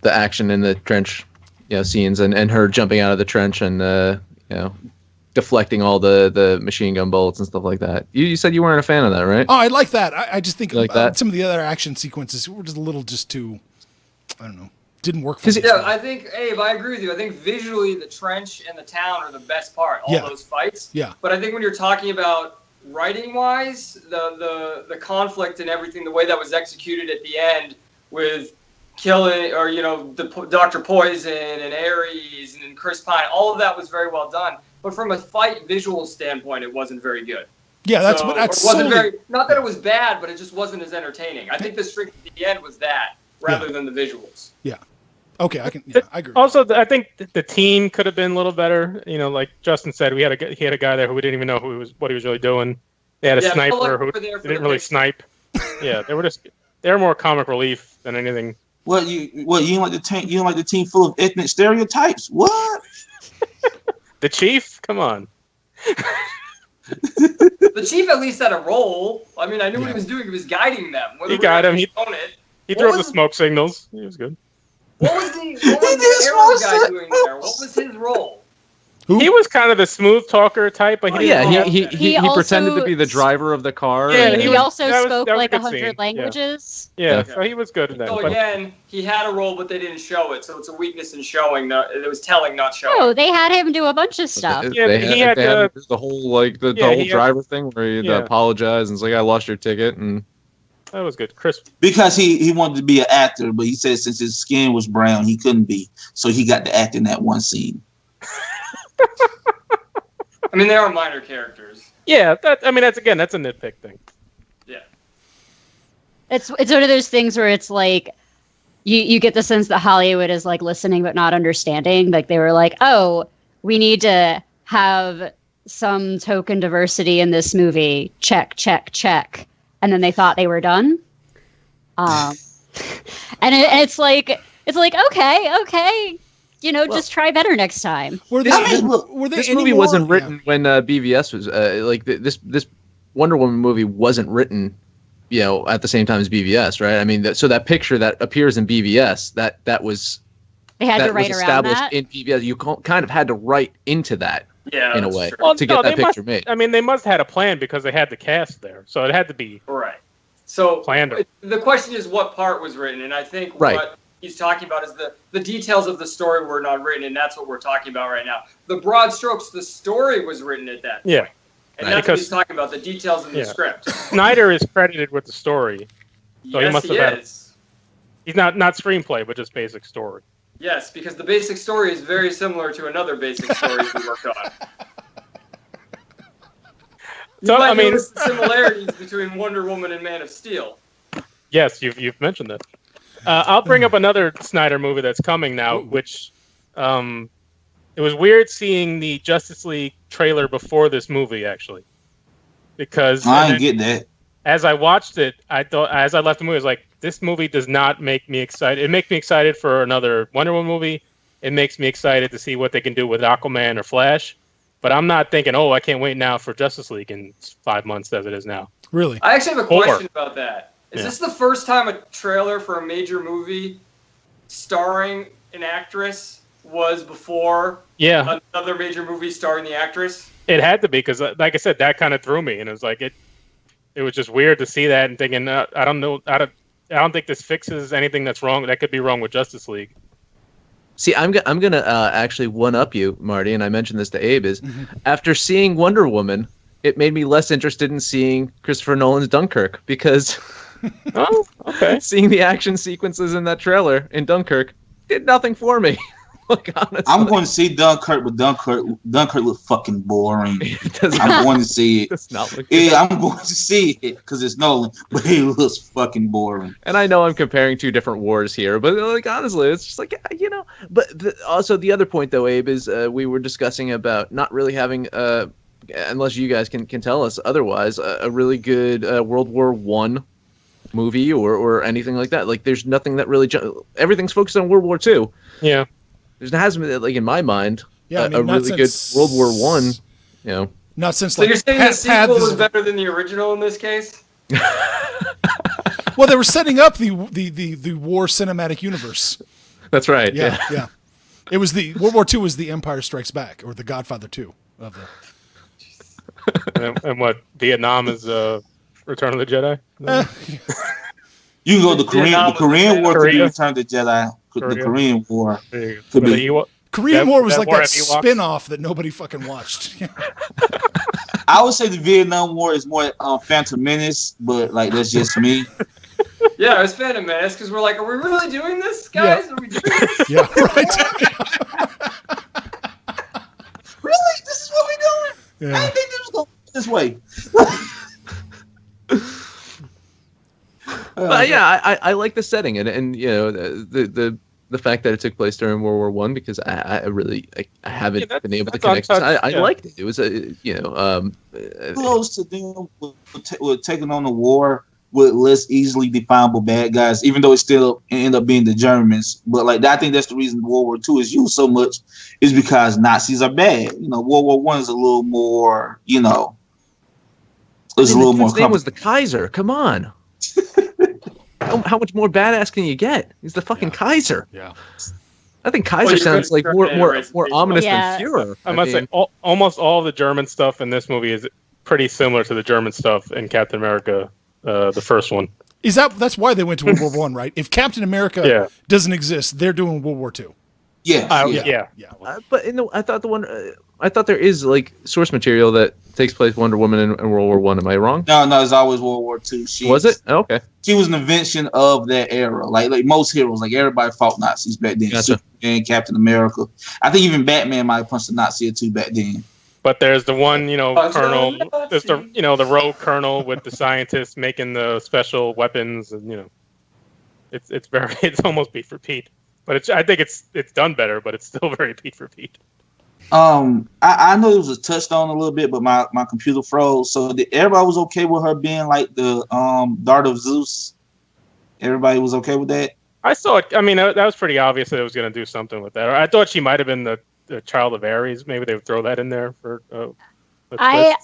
action in the trench, scenes and her jumping out of the trench and deflecting all the machine gun bullets and stuff like that. You said you weren't a fan of that, right? Oh, I like that. I just think like that? Some of the other action sequences were just a little too, I don't know, didn't work for me. Yeah, I think, Abe, I agree with you. I think visually the trench and the town are the best part, all those fights. Yeah. But I think when you're talking about writing-wise, the conflict and everything, the way that was executed at the end with killing, or, the Dr. Poison and Ares and Chris Pine, all of that was very well done. But from a fight visual standpoint, it wasn't very good. Yeah, that's not that it was bad, but it just wasn't as entertaining. I think the strength at the end was that rather than the visuals. Yeah. Okay, I agree. Also, I think the team could have been a little better. Like Justin said, he had a guy there who we didn't even know what he was really doing. They had a sniper who didn't really snipe. Yeah, they were more comic relief than anything. You don't like the team full of ethnic stereotypes? What? The chief? Come on. The chief at least had a role. I mean, I knew what he was doing. He was guiding them. He got him. He threw up the smoke signals. He was good. What was the arrow guy doing there? What was his role? Who? He was kind of the smooth talker type, but he pretended to be the driver of the car. Yeah, he also spoke like 100 languages. Yeah, so he was good at that. So again, he had a role, but they didn't show it, so it's a weakness in showing. It was telling, not showing. No, they had him do a bunch of stuff. He had the whole the whole driver thing where he apologized and was like, "I lost your ticket," and that was good. Chris, because he wanted to be an actor, but he said since his skin was brown, he couldn't be, so he got to act in that one scene. I mean, they are minor characters. Yeah, that's a nitpick thing. Yeah. It's one of those things where it's like you get the sense that Hollywood is like listening but not understanding. Like they were like, "Oh, we need to have some token diversity in this movie. Check, check, check." And then they thought they were done. And it's like okay. Just try better next time. This movie wasn't written when BVS was this Wonder Woman movie wasn't written, at the same time as BVS, right? I mean, so that picture that appears in BVS, that was they had to write around that in BVS. You kind of had to write into that, in a way, to get that picture made. I mean, they must have had a plan because they had the cast there, so it had to be right. So planned. The question is, what part was written? And I think what he's talking about is the details of the story were not written, and that's what we're talking about right now. The broad strokes, the story was written at that point. And that's what he's talking about, the details in the script. Snyder is credited with the story. So yes, he must have had. He's not screenplay, but just basic story. Yes, because the basic story is very similar to another basic story we worked on. You might notice the similarities between Wonder Woman and Man of Steel. Yes, you've mentioned that. I'll bring up another Snyder movie that's coming now, which it was weird seeing the Justice League trailer before this movie, actually, because I didn't get that. As I watched it, I thought, as I left the movie, I was like, this movie does not make me excited. It makes me excited for another Wonder Woman movie. It makes me excited to see what they can do with Aquaman or Flash. But I'm not thinking, I can't wait now for Justice League in 5 months as it is now. Really? I actually have a question about that. Is this the first time a trailer for a major movie starring an actress was before another major movie starring the actress? It had to be, because like I said, that kind of threw me. And it was like, it was just weird to see that and thinking, I don't know, I don't think this fixes anything that's wrong. That could be wrong with Justice League. See, I'm gonna actually one-up you, Marty, and I mentioned this to Abe, after seeing Wonder Woman, it made me less interested in seeing Christopher Nolan's Dunkirk, because seeing the action sequences in that trailer in Dunkirk did nothing for me. Like, honestly. I'm going to see Dunkirk, but Dunkirk look fucking boring. I'm going to see it. Does not look good. I'm going to see it because it's Nolan, but it looks fucking boring. And I know I'm comparing two different wars here, but like honestly, it's just like, But also the other point though, Abe, is we were discussing about not really having, unless you guys can tell us otherwise, a really good World War I movie or anything like that. Like, there's nothing that really everything's focused on World War II. Yeah. There hasn't been, like, in my mind, a really good World War I. Not since. So you're saying the sequel was better than the original in this case? Well, they were setting up the war cinematic universe. That's right. Yeah. It was the World War II was the Empire Strikes Back, or the Godfather 2 of the. and what, Vietnam is Return of the Jedi? You can go the Korean War to be Return of the Jedi. The Korean War could be. Korean War was like that spin-off that nobody fucking watched. I would say the Vietnam War is more Phantom Menace, but like that's just me. Yeah, it was Phantom Menace because we're like, are we really doing this, guys? Yeah. Are we doing this? Yeah, right. Really? This is what we're doing? Yeah. I didn't think this was going this way. I like the setting and the fact that it took place during World War I, because I haven't been able to connect. I liked it. It was close to them with taking on the war with less easily definable bad guys, even though it still ended up being the Germans. But like I think that's the reason World War II is used so much, is because Nazis are bad. World War I is a little more, it's a little more. His name was the Kaiser. Come on. How much more badass can you get? He's the fucking Kaiser. Yeah. I think Kaiser sounds like more ominous than Führer. I must say, almost all the German stuff in this movie is pretty similar to the German stuff in Captain America, the first one. That's why they went to World War I, right? If Captain America doesn't exist, they're doing World War II. Yeah. But I thought there is like source material that takes place Wonder Woman in World War I. Am I wrong? No, it's always World War II. Was it? Oh, okay. She was an invention of that era. Like most heroes, like everybody fought Nazis back then. Gotcha. Superman, Captain America. I think even Batman might have punched a Nazi or two back then. But there's the one, colonel. There's the, the rogue colonel with the scientists making the special weapons, and it's almost beat for Pete. But I think it's done better, but it's still very beat for Pete. I know it was touched on a little bit, but my computer froze. So everybody was okay with her being like the daughter of Zeus? Everybody was okay with that? I saw it. I mean, that was pretty obvious that it was going to do something with that. I thought she might have been the child of Ares. Maybe they would throw that in there for. I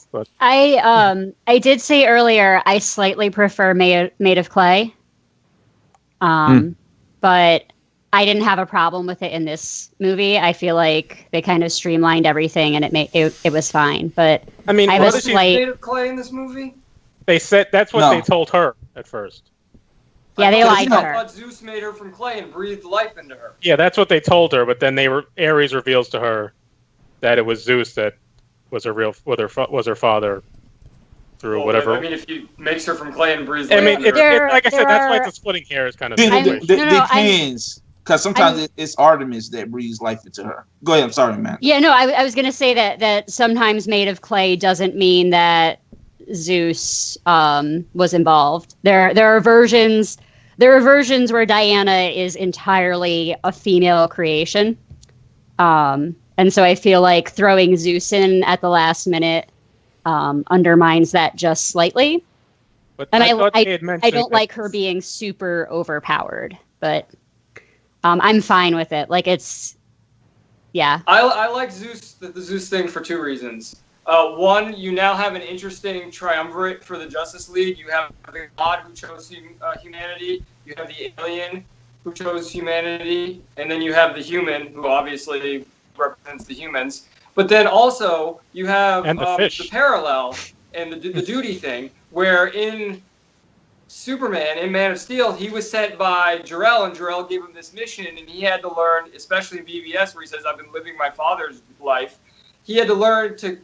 did say earlier I slightly prefer made of clay, but I didn't have a problem with it in this movie. I feel like they kind of streamlined everything, and it was fine. But I mean, was she made of clay in this movie? They said that's what they told her at first. Yeah, they lied to her. I thought Zeus made her from clay and breathed life into her. Yeah, that's what they told her. But then Ares reveals to her that it was Zeus that was her father through whatever. I mean, if he makes her from clay and breathes, I mean, like I said, that's why are- it's a splitting hairs kind of It situation. depends, because sometimes it's Artemis that breathes life into her. Go ahead. I'm sorry, man. Yeah, no, I was gonna say that sometimes made of clay doesn't mean that Zeus was involved. There are versions where Diana is entirely a female creation, and so I feel like throwing Zeus in at the last minute undermines that just slightly. But And I I don't like her being super overpowered, but I'm fine with it. Like it's, yeah. I like the Zeus thing for two reasons. One, you now have an interesting triumvirate for the Justice League. You have the God who chose humanity, you have the alien who chose humanity, and then you have the human who obviously represents the humans. But then also you have the parallel and the duty thing, where in Superman, in Man of Steel, he was sent by Jor-El, and Jor-El gave him this mission, and he had to learn, especially in BVS, where he says, I've been living my father's life, he had to learn to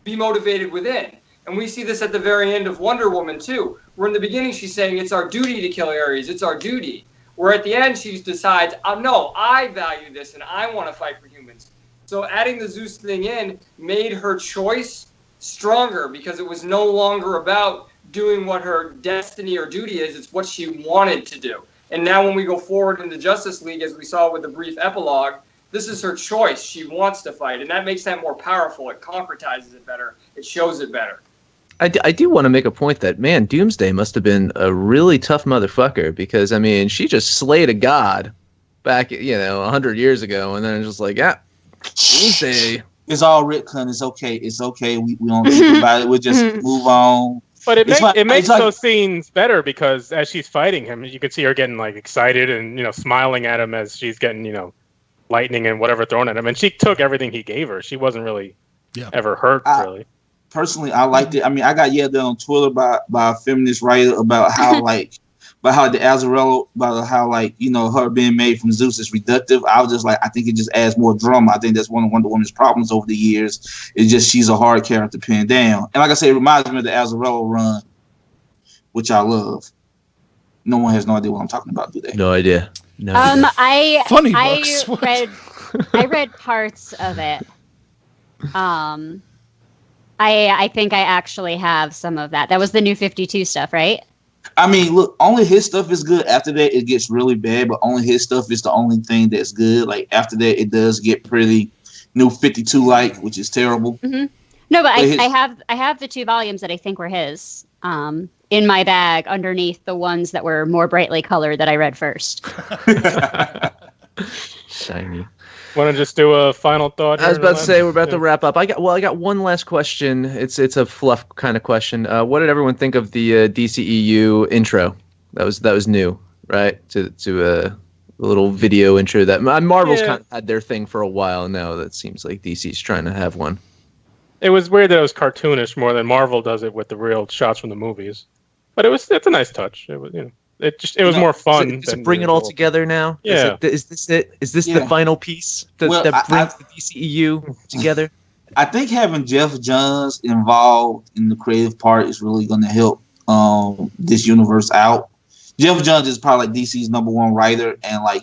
be motivated within. And we see this at the very end of Wonder Woman, too, where in the beginning she's saying, it's our duty to kill Ares, it's our duty. Where at the end she decides, no, I value this, and I want to fight for humans. So adding the Zeus thing in made her choice stronger, because it was no longer about doing what her destiny or duty is, it's what she wanted to do. And now when we go forward in the Justice League, as we saw with the brief epilogue, this is her choice. She wants to fight, and that makes that more powerful. It concretizes it better. It shows it better. I do want to make a point that, man, Doomsday must have been a really tough motherfucker, because, I mean, she just slayed a god back, 100 years ago, and then it's just like, Doomsday. It's all retcon. It's okay. It's okay. We don't think about it. We'll just move on. But it makes those scenes better, because as she's fighting him, you can see her getting like excited and smiling at him as she's getting lightning and whatever thrown at him, and she took everything he gave her. She wasn't really ever hurt really. Personally, I liked it. I mean, I got yelled at on Twitter by a feminist writer about how about how the Azarello, about how her being made from Zeus is reductive. I was just like, I think it just adds more drama. I think that's one of Wonder Woman's problems over the years. It's just she's a hard character to pin down. And like I say, it reminds me of the Azarello run, which I love. No one has no idea what I'm talking about, do they? No idea. No. Funny books. I read parts of it. I think I actually have some of that. That was the New 52 stuff, right? I mean, look, only his stuff is good. After that, it gets really bad, but only his stuff is the only thing that's good. Like, after that, it does get pretty New 52-like, which is terrible. Mm-hmm. No, but I have the 2 volumes that I think were his in my bag underneath the ones that were more brightly colored that I read first. Shiny. Want to just do a final thought? I was about to say we're about to wrap up. I got one last question. It's a fluff kind of question. What did everyone think of the DCEU intro? That was new, right? To a little video intro that Marvel's kind of had their thing for a while now. That seems like DC's trying to have one. It was weird that it was cartoonish more than Marvel does it with the real shots from the movies, but it's a nice touch. It was it was more fun. Does it bring it all together now? Yeah. Is this it? Is this the final piece that brings the DCEU together? I think having Jeff Johns involved in the creative part is really going to help this universe out. Jeff Johns is probably like DC's #1 writer, and I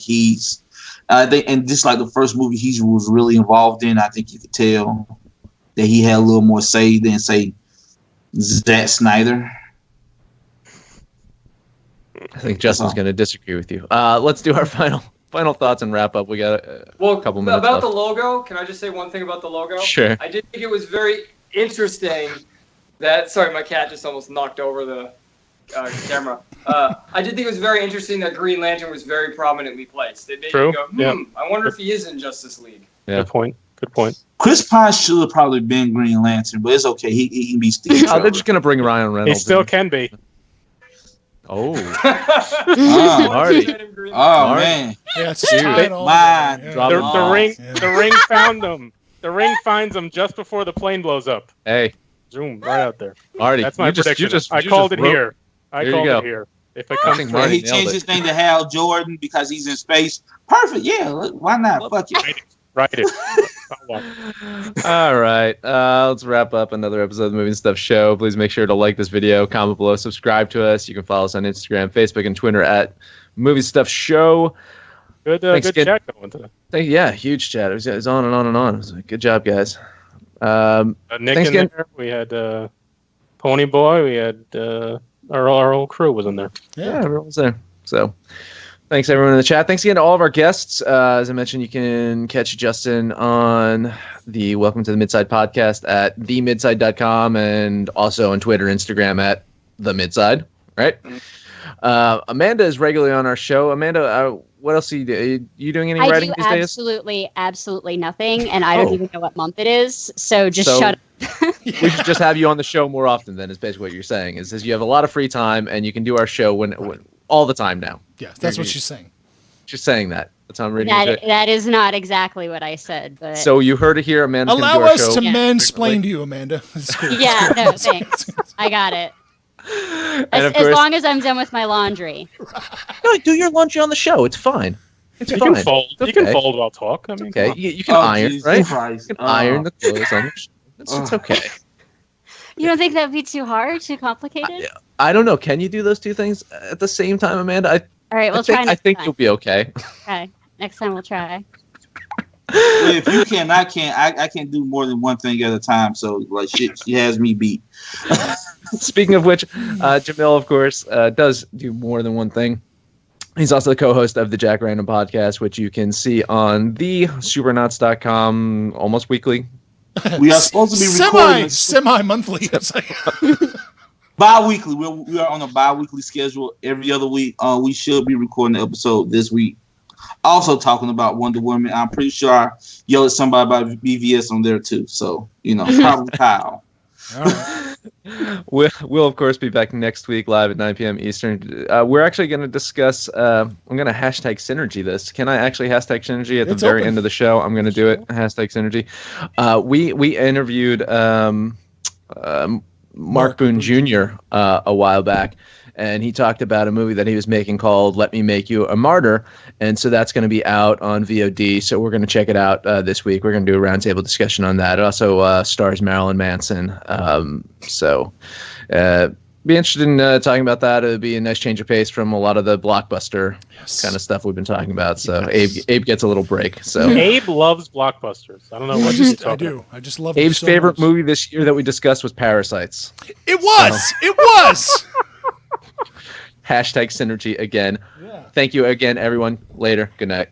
think, and just like the first movie he was really involved in, I think you could tell that he had a little more say than, say, Zack Snyder. I think Justin's going to disagree with you. Let's do our final thoughts and wrap up. We got a couple minutes about left. The logo. Can I just say one thing about the logo? Sure. I did think it was very interesting that. Sorry, my cat just almost knocked over the camera. I did think it was very interesting that Green Lantern was very prominently placed. It made me go, I wonder if he is in Justice League. Yeah. Good point. Chris Pine should have probably been Green Lantern, but it's okay. He can be Steve. They're just going to bring Ryan Reynolds. He still can be. Oh. Marty. Man. Yeah, it's tied all Mine. The ring found them. The ring finds them just before the plane blows up. Hey. Zoom right out there. Marty, that's my prediction. I called it here. I called it here. If it comes through. He changed his name to Hal Jordan because he's in space. Perfect. Yeah. Why not? Fuck it. write it. All right. Let's wrap up another episode of the Movie and Stuff Show. Please make sure to like this video, comment below, subscribe to us. You can follow us on Instagram, Facebook, and Twitter at Movie Stuff Show. Good chat going today. Yeah, huge chat. It was on and on and on. It was good job, guys. Nick in there. We had Pony Boy. We had our whole crew was in there. Yeah, everyone was there. So thanks, everyone in the chat. Thanks again to all of our guests. As I mentioned, you can catch Justin on the Welcome to the Midside podcast at themidside.com and also on Twitter, Instagram at the Midside. Right? Amanda is regularly on our show. Amanda, what else are you doing? Are you doing any writing these days? Absolutely nothing, and I don't even know what month it is. So shut up. We should just have you on the show more often. Then is basically what you're saying. Is you have a lot of free time and you can do our show when all the time now. Yeah, that's what she's saying. She's saying that. That's how I'm reading it. That is not exactly what I said. But so you heard it here, Amanda. Allow us to mansplain to you, Amanda. Cool. Yeah, no, thanks. I got it. As long as I'm done with my laundry. No, do your laundry on the show. It's fine. It's fine. Can fold. Okay. You can fold while talk. I mean, okay. You can iron, geez, right? Christ. You can iron the clothes on the show. It's okay. You don't think that'd be too hard, too complicated? I don't know. Can you do those two things at the same time, Amanda? All right, we'll try. I think you'll be okay. Okay, next time we'll try. Well, if you can, I can't. I can't do more than one thing at a time. So like, she has me beat. Speaking of which, Jamil, of course, does do more than one thing. He's also the co-host of the Jack Random podcast, which you can see on the supernauts.com almost weekly. We are supposed to be recording semi-monthly. Bi-weekly. We are on a bi-weekly schedule every other week. We should be recording the episode this week. Also talking about Wonder Woman. I'm pretty sure I yelled at somebody about BVS on there too. So, probably Kyle. All right. We'll of course be back next week live at 9 p.m. Eastern. We're actually going to discuss. I'm going to hashtag synergy this. Can I actually hashtag synergy at the very end of the show? I'm going to do it. Hashtag synergy. We interviewed Mark Boone Jr. A while back, and he talked about a movie that he was making called "Let Me Make You a Martyr," and so that's going to be out on VOD. So we're going to check it out this week. We're going to do a roundtable discussion on that. It also stars Marilyn Manson. Be interested in talking about that. It would be a nice change of pace from a lot of the blockbuster kind of stuff we've been talking about. So Abe gets a little break. So Abe loves blockbusters. I don't know what you're talking about. I just love Abe's so favorite much. movie this year that we discussed was Parasites. It was. Hashtag synergy again. Yeah. Thank you again, everyone. Later. Good night.